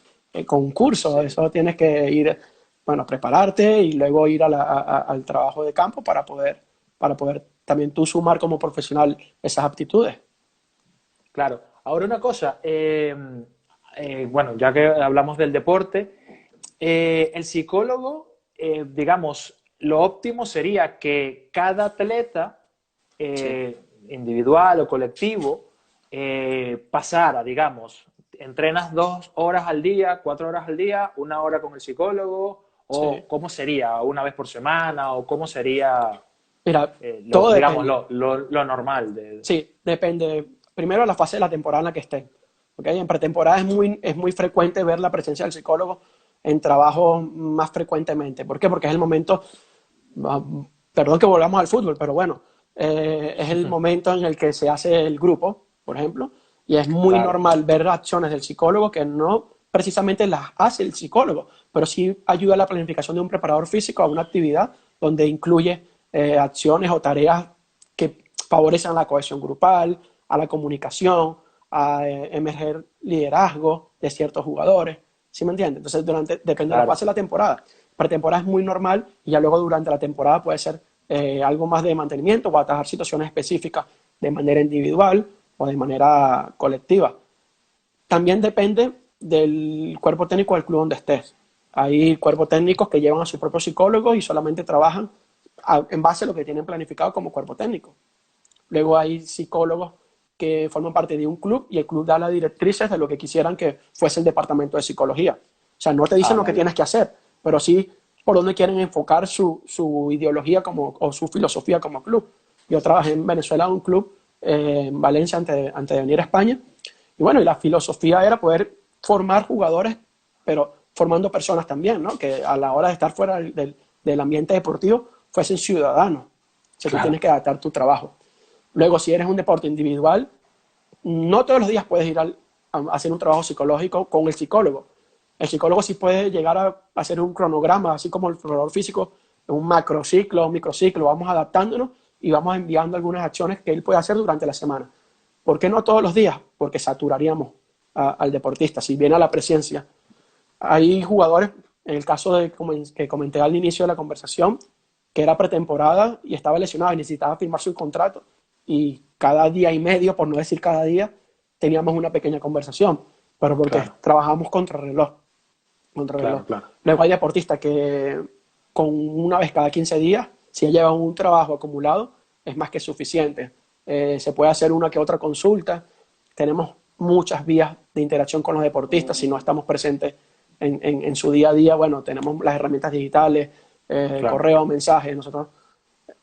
con un curso, Sí, eso tienes que ir, bueno, prepararte y luego ir al trabajo de campo para poder también tú sumar como profesional esas aptitudes. claro. Ahora una cosa, bueno, ya que hablamos del deporte, el psicólogo, digamos, lo óptimo sería que cada atleta, Sí, individual o colectivo, pasara, digamos, entrenas 2 horas al día, 4 horas al día, 1 hora con el psicólogo, sí. o cómo sería, una vez por semana, o cómo sería, Mira, todo digamos, depende. lo normal. Sí, depende. Primero, la fase de la temporada en la que estén. ¿Okay? En pretemporada es muy frecuente ver la presencia del psicólogo en trabajo más frecuentemente. ¿Por qué? Porque es el momento, ah, perdón que volvamos al fútbol, pero bueno, es el momento en el que se hace el grupo, por ejemplo, y es muy Claro, normal ver acciones del psicólogo que no precisamente las hace el psicólogo, pero sí ayuda a la planificación de un preparador físico a una actividad donde incluye acciones o tareas que favorecen la cohesión grupal, a la comunicación, a emerger liderazgo de ciertos jugadores. ¿Sí me entiendes? Entonces, depende de la claro, fase de la temporada. Pretemporada es muy normal y ya luego durante la temporada puede ser algo más de mantenimiento o atajar situaciones específicas de manera individual o de manera colectiva. También depende del cuerpo técnico del club donde estés. Hay cuerpos técnicos que llevan a su propio psicólogo y solamente trabajan en base a lo que tienen planificado como cuerpo técnico. Luego hay psicólogos que forman parte de un club y el club da las directrices de lo que quisieran que fuese el departamento de psicología. O sea, no te dicen ah, lo que vale, tienes que hacer, pero sí por dónde quieren enfocar su ideología o su filosofía como club. Yo trabajé en Venezuela en un club en Valencia antes de venir a España. Y bueno, y la filosofía era poder formar jugadores, pero formando personas también, ¿no? Que a la hora de estar fuera del ambiente deportivo fuesen ciudadanos. O sea, tú tienes claro, que adaptar tu trabajo. Luego, si eres un deporte individual, no todos los días puedes ir a hacer un trabajo psicológico con el psicólogo. El psicólogo sí puede llegar a hacer un cronograma, así como el preparador físico, un macrociclo, un microciclo, vamos adaptándonos y vamos enviando algunas acciones que él puede hacer durante la semana. ¿Por qué no todos los días? Porque saturaríamos al deportista. Si viene a la presencia, hay jugadores, en el caso que comenté al inicio de la conversación, que era pretemporada y estaba lesionado y necesitaba firmar su contrato. Y cada día y medio, por no decir cada día, teníamos una pequeña conversación, pero porque claro, trabajamos contra reloj. Contra reloj. claro, claro. Luego hay deportistas que con una vez cada 15 días, si ya llevan un trabajo acumulado, es más que suficiente. Se puede hacer una que otra consulta. Tenemos muchas vías de interacción con los deportistas si no estamos presentes en su día a día. Bueno, tenemos las herramientas digitales, Claro. correo, mensajes. Nosotros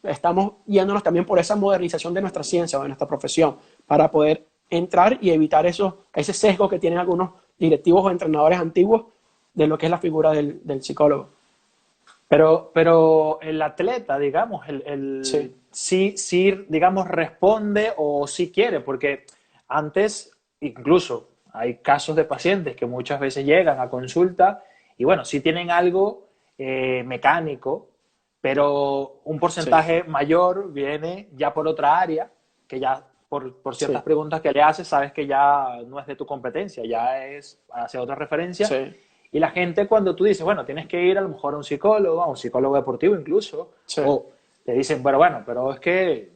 estamos yéndonos también por esa modernización de nuestra ciencia o de nuestra profesión para poder entrar y evitar ese sesgo que tienen algunos directivos o entrenadores antiguos de lo que es la figura del psicólogo. Pero el atleta, digamos, Sí, sí, digamos, responde o sí quiere, porque antes, incluso, hay casos de pacientes que muchas veces llegan a consulta y, bueno, sí tienen algo mecánico, pero un sí, porcentaje mayor viene ya por otra área, que ya por ciertas sí, preguntas que le haces, sabes que ya no es de tu competencia, ya es hacia otra referencia. sí, Y la gente cuando tú dices, bueno, tienes que ir a lo mejor a un psicólogo deportivo incluso, sí. o te dicen, bueno, pero es que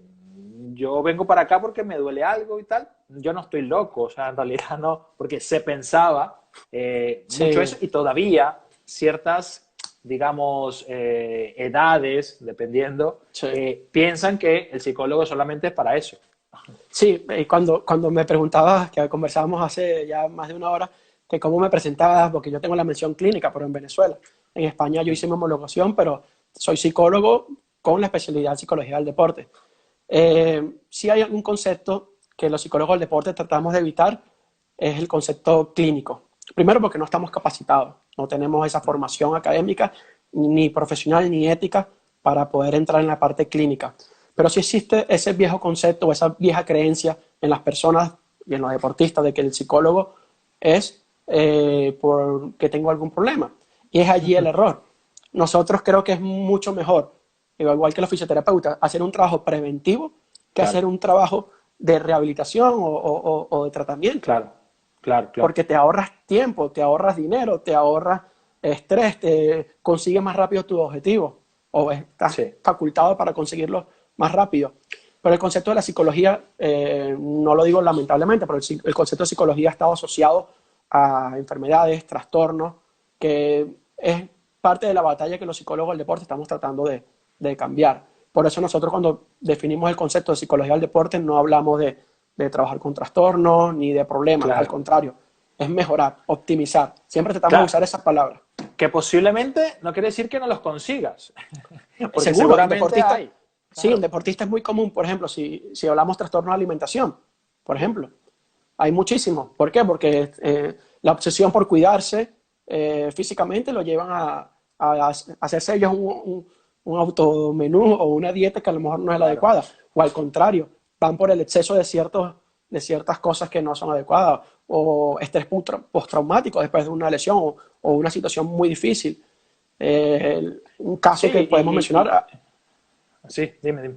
yo vengo para acá porque me duele algo y tal, yo no estoy loco, o sea, en realidad no, porque se pensaba mucho Sí, eso y todavía ciertas, digamos, edades, dependiendo, sí. piensan que el psicólogo solamente es para eso. Sí, y cuando me preguntabas, que conversábamos hace ya más de una hora, que cómo me presentabas, porque yo tengo la mención clínica, pero en Venezuela. En España yo hice mi homologación, pero soy psicólogo con la especialidad en psicología del deporte. Sí hay un concepto que los psicólogos del deporte tratamos de evitar, es el concepto clínico. Primero porque no estamos capacitados, no tenemos esa formación académica, ni profesional, ni ética para poder entrar en la parte clínica. Pero sí existe ese viejo concepto o esa vieja creencia en las personas y en los deportistas de que el psicólogo es porque tengo algún problema. Y es allí el error. Nosotros creo que es mucho mejor, igual que los fisioterapeutas, hacer un trabajo preventivo que hacer Claro, un trabajo de rehabilitación o de tratamiento. claro, claro, claro. Porque te ahorras tiempo, te ahorras dinero, te ahorras estrés, te consigues más rápido tus objetivos o estás Sí, facultado para conseguirlos más rápido. Pero el concepto de la psicología, no lo digo lamentablemente, pero el concepto de psicología ha estado asociado a enfermedades, trastornos, que es parte de la batalla que los psicólogos del deporte estamos tratando de cambiar. Por eso nosotros cuando definimos el concepto de psicología del deporte no hablamos de trabajar con trastornos ni de problemas, al claro. contrario, es mejorar, optimizar. Siempre tratamos de Claro, usar esas palabras. que posiblemente no quiere decir que no los consigas, porque Seguro, un seguramente deportista, hay. sí, un Claro, deportista es muy común, por ejemplo, si hablamos trastorno de alimentación, por ejemplo, hay muchísimos. ¿Por qué? Porque la obsesión por cuidarse físicamente lo llevan a hacerse ellos un automenú o una dieta que a lo mejor no es la claro. adecuada, o al contrario, van por el exceso de ciertas cosas que no son adecuadas, o estrés postraumático después de una lesión o una situación muy difícil. Un Sí, caso que podemos mencionar, sí, dime.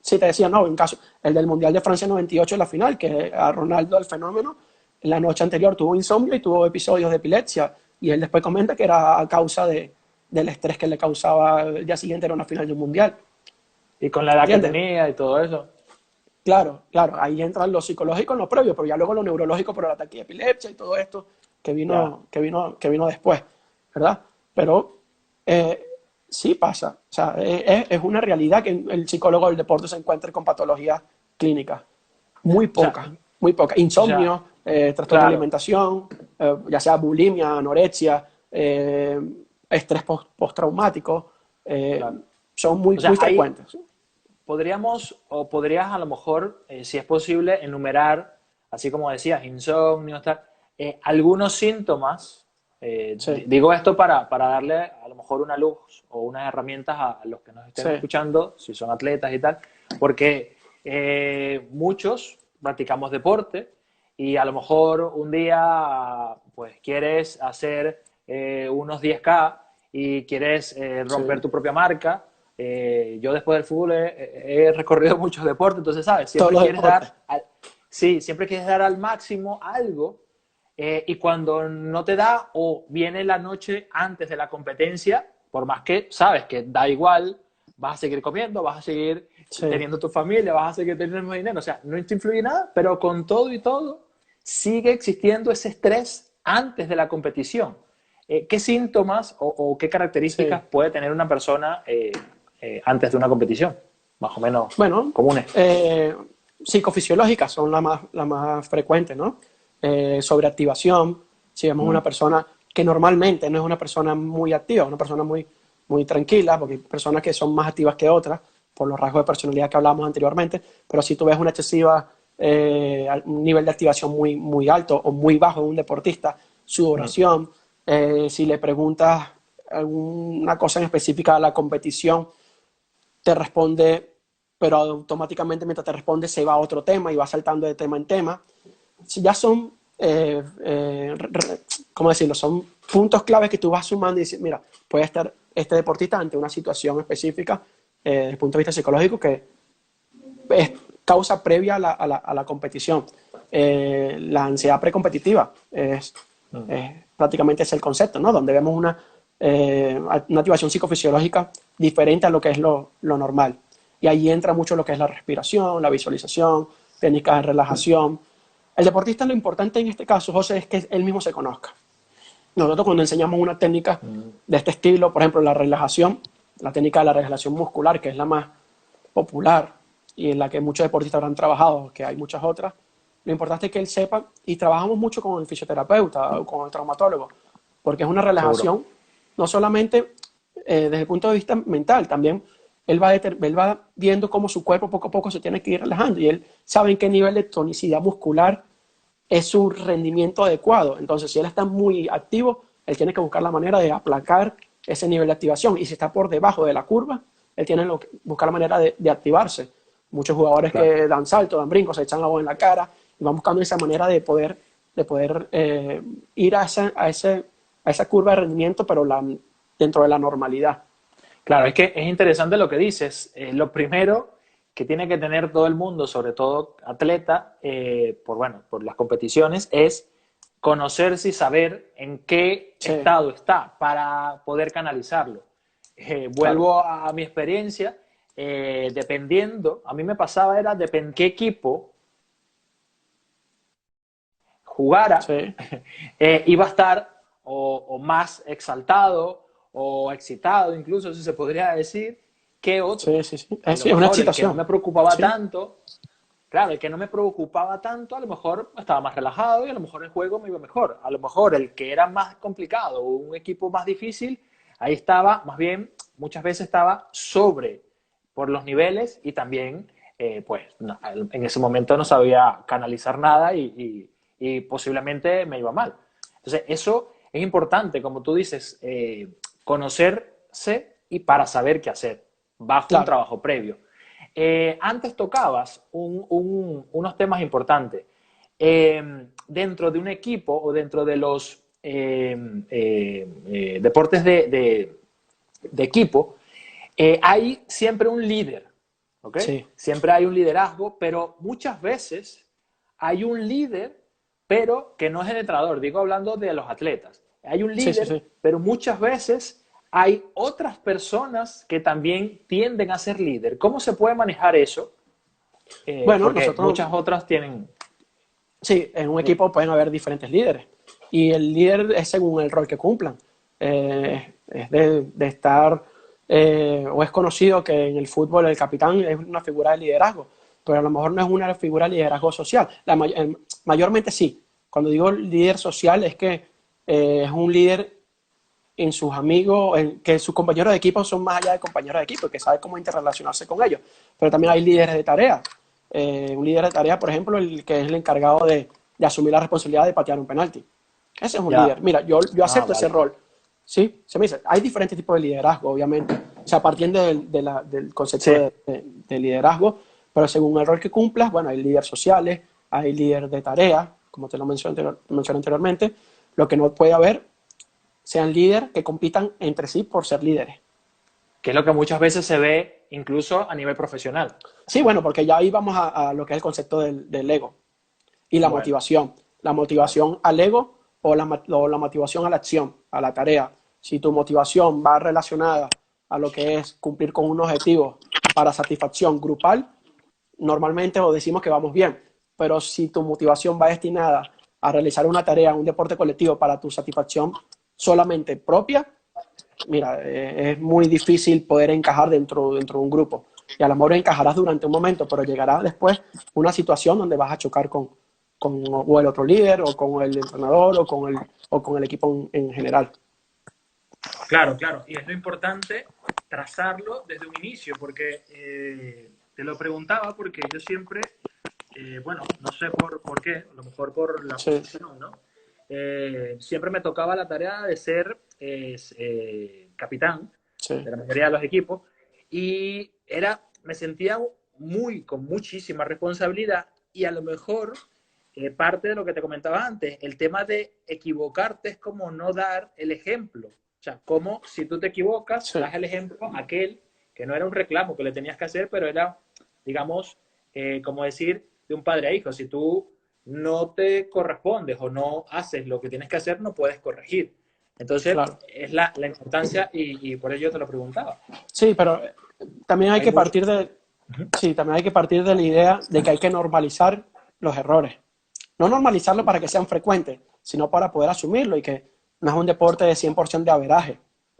sí te decía, no, un caso, el del Mundial de Francia 98 en la final, que a Ronaldo el fenómeno, la noche anterior tuvo insomnio y tuvo episodios de epilepsia, y él después comenta que era a causa del estrés que le causaba el día siguiente era una final de un Mundial, Y con la edad que ¿entiendes? tenía y todo eso. Claro, claro, ahí entra lo psicológico en lo previo, pero ya luego lo neurológico por el ataque de epilepsia y todo esto Ya. que vino después, ¿verdad? Pero eh, sí pasa, o sea, es una realidad que el psicólogo del deporte se encuentre con patologías clínicas, O sea, muy pocas, o sea, insomnio, trastorno de claro, alimentación, ya sea bulimia, anorexia, estrés postraumático, claro. son O muy sea, ahí frecuentes. podríamos, o podrías a lo mejor, si es posible, enumerar, así como decías, insomnio, tal, algunos síntomas. Sí, Digo esto para darle a lo mejor una luz o unas herramientas a los que nos estén sí, escuchando, si son atletas y tal, porque muchos practicamos deporte y a lo mejor un día pues quieres hacer unos 10K y quieres romper sí. tu propia marca. Yo después del fútbol he recorrido muchos deportes, entonces, ¿sabes? Todos los deportes. Sí, siempre quieres dar al máximo algo y cuando no te da o viene la noche antes de la competencia, por más que sabes que da igual, vas a seguir comiendo, vas a seguir Sí, teniendo tu familia, vas a seguir teniendo dinero, o sea, no te influye nada, pero con todo y todo sigue existiendo ese estrés antes de la competición. ¿Qué síntomas o qué características sí. puede tener una persona antes de una competición? Más o menos Bueno, comunes. psicofisiológicas son la más frecuente, ¿no? sobreactivación, si vemos una persona que normalmente no es una persona muy activa, una persona muy tranquila, porque hay personas que son más activas que otras, por los rasgos de personalidad que hablamos anteriormente, pero si tú ves una excesiva, un nivel de activación muy alto o muy bajo de un deportista, sudoración, si le preguntas alguna cosa en específica a la competición, te responde, pero automáticamente mientras te responde se va a otro tema y va saltando de tema en tema. Si ya son, ¿cómo decirlo? Son puntos claves que tú vas sumando y dices, mira, puede estar este deportista ante una situación específica desde el punto de vista psicológico que es causa previa a la competición. La ansiedad precompetitiva prácticamente es el concepto, ¿no? Donde vemos una activación psicofisiológica diferente a lo que es lo normal. Y ahí entra mucho lo que es la respiración, la visualización, técnicas de relajación. El deportista, lo importante en este caso, José, es que él mismo se conozca. Nosotros cuando enseñamos una técnica de este estilo, por ejemplo, la relajación, la técnica de la relajación muscular, que es la más popular y en la que muchos deportistas habrán trabajado, que hay muchas otras, lo importante es que él sepa, y trabajamos mucho con el fisioterapeuta o con el traumatólogo, porque es una relajación, Seguro. no solamente desde el punto de vista mental, también él va viendo cómo su cuerpo poco a poco se tiene que ir relajando y él sabe en qué nivel de tonicidad muscular es su rendimiento adecuado. Entonces, si él está muy activo, él tiene que buscar la manera de aplacar ese nivel de activación. Y si está por debajo de la curva, él tiene que buscar la manera de activarse. Muchos jugadores que dan saltos, dan brincos, se echan agua en la cara y van buscando esa manera de poder ir a esa curva de rendimiento, pero dentro de la normalidad. Claro, es que es interesante lo que dices. Lo primero que tiene que tener todo el mundo, sobre todo atleta, por las competiciones, es conocerse y saber en qué estado está para poder canalizarlo. Vuelvo a mi experiencia, dependiendo, a mí me pasaba era depende qué equipo jugara, iba a estar o más exaltado o excitado, incluso si se podría decir, que otro. Sí. A lo Es una mejor el que no excitación. me preocupaba tanto, claro, el que no me preocupaba tanto, a lo mejor estaba más relajado y a lo mejor el juego me iba mejor. A lo mejor el que era más complicado o un equipo más difícil, ahí estaba, más bien, muchas veces estaba sobre por los niveles y también, en ese momento no sabía canalizar nada y posiblemente me iba mal. Entonces, eso es importante, como tú dices, conocerse y para saber qué hacer, bajo un Claro. trabajo previo. Antes tocabas unos temas importantes. Dentro de un equipo o dentro de los deportes de equipo, hay siempre un líder, ¿ok? Sí. Siempre hay un liderazgo, pero muchas veces hay un líder, pero que no es el entrenador, digo hablando de los atletas. Hay un líder, Sí. pero muchas veces hay otras personas que también tienden a ser líder. ¿Cómo se puede manejar eso? Bueno, Porque nosotros, muchas otras tienen... sí, en un equipo pueden haber diferentes líderes y el líder es según el rol que cumplan. Es de estar, o es conocido que en el fútbol el capitán es una figura de liderazgo, pero a lo mejor no es una figura de liderazgo social. Mayormente sí. Cuando digo líder social es que es un líder en sus amigos, que sus compañeros de equipo son más allá de compañeros de equipo, que sabe cómo interrelacionarse con ellos. Pero también hay líderes de tarea. Un líder de tarea, por ejemplo, el que es el encargado de asumir la responsabilidad de patear un penalti. Ese es un líder. Ya. Mira, yo Ah, acepto ese vale. rol. ¿Sí? Se me dice, hay diferentes tipos de liderazgo, obviamente. O sea, partiendo del concepto Sí. de liderazgo, pero según el rol que cumplas, bueno, hay líderes sociales, hay líderes de tarea, como te lo mencioné anteriormente. Lo que no puede haber sean líderes que compitan entre sí por ser líderes. Que es lo que muchas veces se ve incluso a nivel profesional. Sí, bueno, porque ya ahí vamos a lo que es el concepto del ego y la Bueno, motivación. La vale. motivación al ego o la motivación a la acción, a la tarea. Si tu motivación va relacionada a lo que es cumplir con un objetivo para satisfacción grupal, normalmente o decimos que vamos bien. Pero si tu motivación va destinada a realizar una tarea, un deporte colectivo para tu satisfacción solamente propia, mira, es muy difícil poder encajar dentro de un grupo. Y a lo mejor encajarás durante un momento, pero llegará después una situación donde vas a chocar con o el otro líder, o con el entrenador, o con el equipo en general. Claro, claro. Y es lo importante trazarlo desde un inicio, porque te lo preguntaba porque yo siempre, bueno, no sé por qué, a lo mejor por la Sí, posición, ¿no? Siempre me tocaba la tarea de ser capitán sí, de la mayoría de los equipos y me sentía con muchísima responsabilidad y a lo mejor parte de lo que te comentaba antes, el tema de equivocarte es como no dar el ejemplo. O sea, como si tú te equivocas, sí, das el ejemplo a aquel que no era un reclamo que le tenías que hacer, pero era, digamos, como decir, de un padre a hijo. Si tú no te correspondes o no haces lo que tienes que hacer, no puedes corregir. Entonces, claro. es la importancia y por ello te lo preguntaba. Sí, pero también hay Hay que mucho. partir sí, también hay que partir de la idea de que hay que normalizar los errores. No normalizarlo para que sean frecuentes, sino para poder asumirlo y que no es un deporte de 100% de averaje,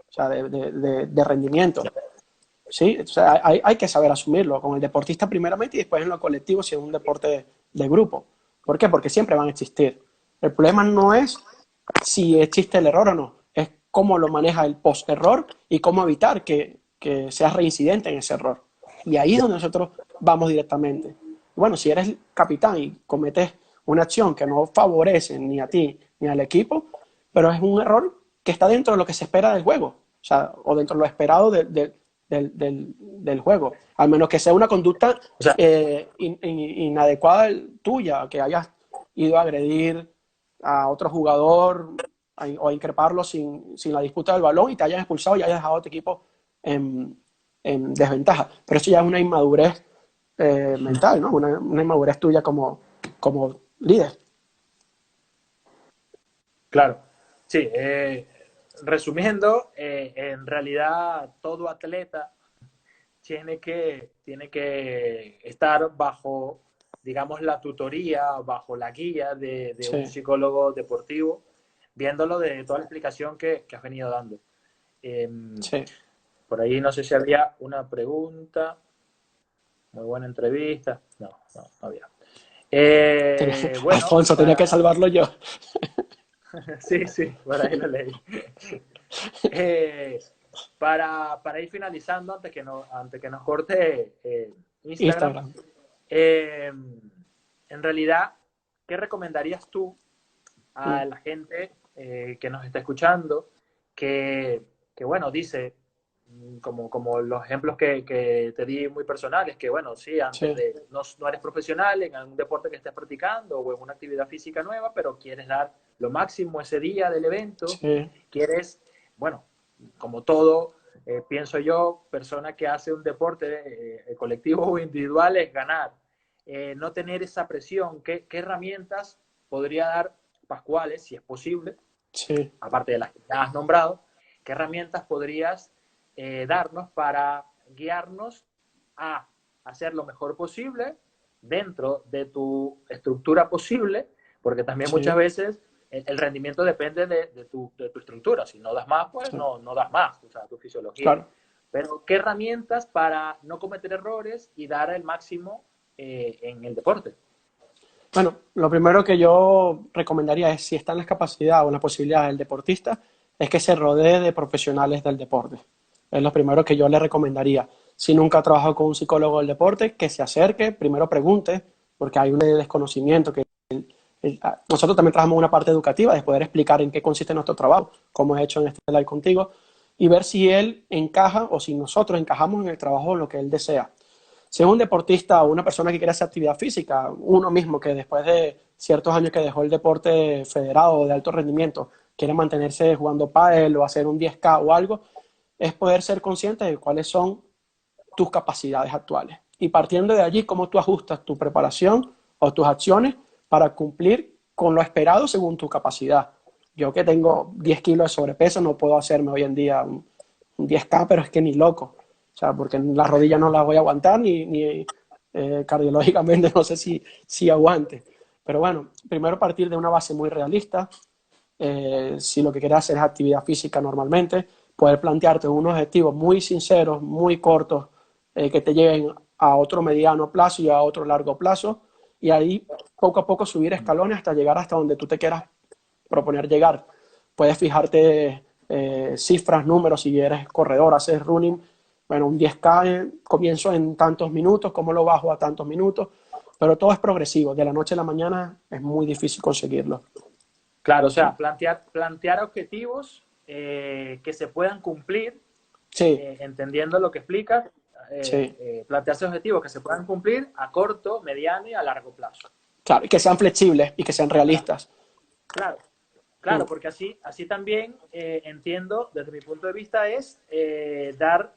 o sea, de rendimiento. ¿Sí? O sea, hay que saber asumirlo con el deportista primeramente y después en lo colectivo si es un deporte de grupo. ¿Por qué? Porque siempre van a existir. El problema no es si existe el error o no, es cómo lo maneja el post-error y cómo evitar que seas reincidente en ese error. Y ahí es donde nosotros vamos directamente. Bueno, si eres capitán y cometes una acción que no favorece ni a ti ni al equipo, pero es un error que está dentro de lo que se espera del juego, o sea, o dentro de lo esperado del juego, al menos que sea una conducta O sea, inadecuada tuya, que hayas ido a agredir a otro jugador o a increparlo sin la disputa del balón y te hayan expulsado y hayas dejado a tu equipo en desventaja. Pero eso ya es una inmadurez mental, ¿no? Una inmadurez tuya como líder. claro. Sí, resumiendo, en realidad todo atleta tiene que estar bajo, digamos, la tutoría, bajo la guía de un Sí, psicólogo deportivo, viéndolo de toda la explicación que has venido dando. Eh, sí. por ahí no sé si había una pregunta. Muy buena entrevista. No, no, no había. Bueno, Alfonso, tenía que para... salvarlo yo. Sí, sí, por ahí lo leí. Eh, para ir finalizando, antes que nos corte Instagram, Instagram. eh, en realidad, ¿qué recomendarías tú a Mm, la gente que nos está escuchando que bueno, dice, como los ejemplos que te di muy personales, que bueno, sí, antes sí, de, no eres profesional en algún deporte que estés practicando o en una actividad física nueva, pero quieres dar lo máximo ese día del evento, sí, quieres, bueno, como todo, pienso yo, persona que hace un deporte colectivo o individual es ganar. No tener esa presión, ¿qué herramientas podría dar Pascuales, si es posible, sí. aparte de las que has nombrado, qué herramientas podrías darnos para guiarnos a hacer lo mejor posible dentro de tu estructura posible, porque también muchas Sí, veces el rendimiento depende de tu estructura. Si no das más, pues sí, no das más, o sea, tu fisiología. claro. Pero, ¿qué herramientas para no cometer errores y dar el máximo en el deporte? Bueno, lo primero que yo recomendaría es, si está en las capacidades o en las posibilidades del deportista, es que se rodee de profesionales del deporte. Es lo primero que yo le recomendaría. Si nunca ha trabajado con un psicólogo del deporte, que se acerque, primero pregunte, porque hay un desconocimiento que nosotros también trabajamos una parte educativa de poder explicar en qué consiste nuestro trabajo, como he hecho en este live contigo, y ver si él encaja o si nosotros encajamos en el trabajo en lo que él desea. Si es un deportista o una persona que quiere hacer actividad física, uno mismo que después de ciertos años que dejó el deporte federado o de alto rendimiento, quiere mantenerse jugando pádel o hacer un 10K o algo, es poder ser consciente de cuáles son tus capacidades actuales. Y partiendo de allí, cómo tú ajustas tu preparación o tus acciones para cumplir con lo esperado según tu capacidad. Yo que tengo 10 kilos de sobrepeso no puedo hacerme hoy en día un 10K, pero es que ni loco. O sea, porque las rodillas no las voy a aguantar ni cardiológicamente no sé si aguante. Pero bueno, primero partir de una base muy realista. Si lo que quieres hacer es actividad física normalmente, poder plantearte unos objetivos muy sinceros, muy cortos, que te lleven a otro mediano plazo y a otro largo plazo, y ahí poco a poco subir escalones hasta llegar hasta donde tú te quieras proponer llegar. Puedes fijarte cifras, números, si eres corredor, haces running, bueno, un 10K, comienzo en tantos minutos, ¿cómo lo bajo a tantos minutos? Pero todo es progresivo, de la noche a la mañana es muy difícil conseguirlo. Claro, o sea, plantear objetivos que se puedan cumplir, Sí, entendiendo lo que explicas, sí, plantearse objetivos que se puedan cumplir a corto, mediano y a largo plazo. claro, y que sean flexibles y que sean Claro, realistas. claro, Mm, claro, porque así también entiendo, desde mi punto de vista, es dar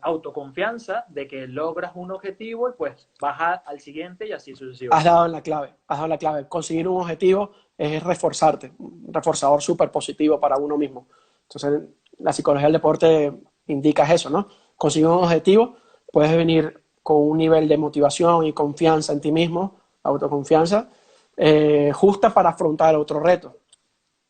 autoconfianza de que logras un objetivo y pues vas al siguiente y así Has sucesivamente. dado en la clave, has dado la clave. Conseguir un objetivo es reforzarte, un reforzador súper positivo para uno mismo. Entonces, la psicología del deporte indica eso, ¿no? Conseguir un objetivo, puedes venir con un nivel de motivación y confianza en ti mismo, autoconfianza, justa para afrontar otro reto.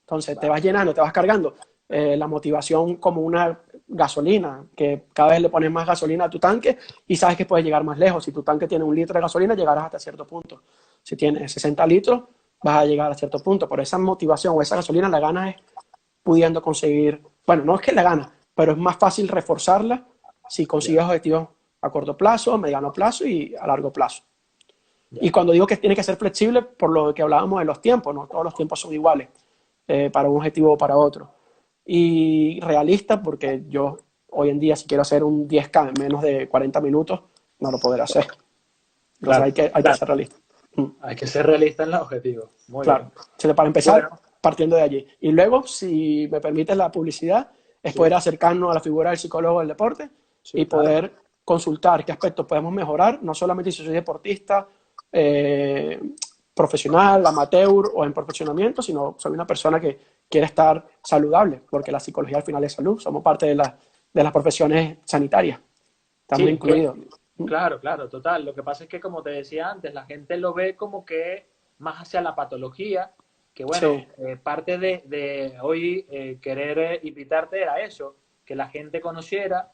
Entonces, te Vale. vas llenando, te vas cargando. La motivación como una gasolina, que cada vez le pones más gasolina a tu tanque y sabes que puedes llegar más lejos. Si tu tanque tiene 1 litro de gasolina, llegarás hasta cierto punto. Si tienes 60 litros, vas a llegar a cierto punto. Por esa motivación o esa gasolina la ganas es pudiendo conseguir, bueno, no es que la ganas, pero es más fácil reforzarla si consigues Ya, objetivos a corto plazo, mediano plazo y a largo plazo. Y ya. cuando digo que tiene que ser flexible, por lo que hablábamos de los tiempos, no todos los tiempos son iguales para un objetivo o para otro. Y realista, porque yo hoy en día, si quiero hacer un 10K en menos de 40 minutos, no lo podré hacer. Entonces Claro, hay que claro. ser realista. Mm, Hay que ser realista en los objetivos. Muy claro. bien. Entonces, para empezar, Bueno, partiendo de allí. Y luego, si me permite la publicidad, es sí, poder acercarnos a la figura del psicólogo del deporte sí, y claro. poder consultar qué aspectos podemos mejorar, no solamente si soy deportista, eh, profesional, amateur o en perfeccionamiento, sino soy una persona que quiere estar saludable, porque la psicología al final es salud, somos parte de las profesiones sanitarias, estamos Sí, que, incluidos. claro, claro, total. Lo que pasa es que, como te decía antes, la gente lo ve como que más hacia la patología, que bueno, Sí, parte de hoy querer invitarte era eso, que la gente conociera,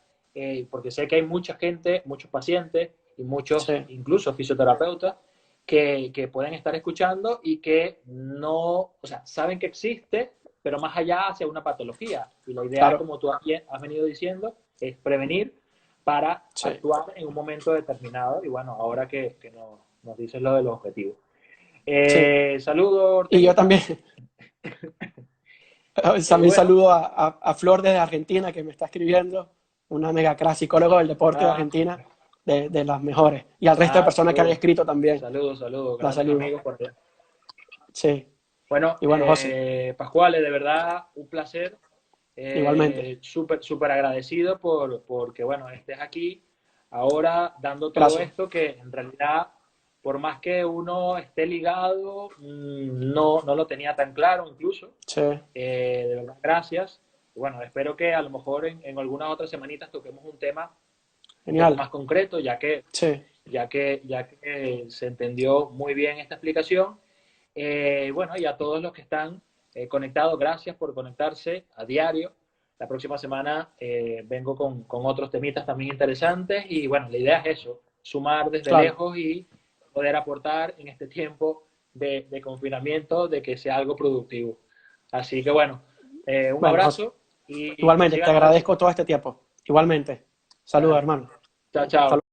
porque sé que hay mucha gente, muchos pacientes y muchos, sí, incluso fisioterapeutas, que pueden estar escuchando y que no, o sea, saben que existe, pero más allá hacia una patología. Y la idea, claro, como tú has venido diciendo, es prevenir para sí. actuar en un momento determinado. Y bueno, ahora que nos dices lo de los objetivos. Sí. Saludos, Y yo Orteguita. también, también Bueno, saludo a Flor desde Argentina, que me está escribiendo, una mega crack psicólogo del deporte de ah, Argentina, de las mejores. Y al resto de personas que han saludos, escrito también, saludos, saludos, la grandes saludo. amigos por allá. Sí. Bueno, Y bueno, José, Pascuales, de verdad, un placer. igualmente. Súper, súper agradecido porque, bueno, estés aquí ahora dando todo Gracias. esto que en realidad, por más que uno esté ligado, no lo tenía tan claro incluso. Sí. De verdad, gracias. Y bueno, espero que a lo mejor en algunas otras semanitas toquemos un tema un poco Genial. más concreto, Sí. ya que se entendió muy bien esta explicación. Bueno, y a todos los que están conectados, gracias por conectarse a diario. La próxima semana vengo con otros temitas también interesantes y bueno, la idea es eso, sumar desde Claro. lejos y poder aportar en este tiempo de confinamiento, de que sea algo productivo. Así que bueno, un Bueno, José, abrazo y que igualmente, te sigan los agradezco éxitos. todo este tiempo. Igualmente. Saludos, Dale. hermano. Chao, Hasta chao.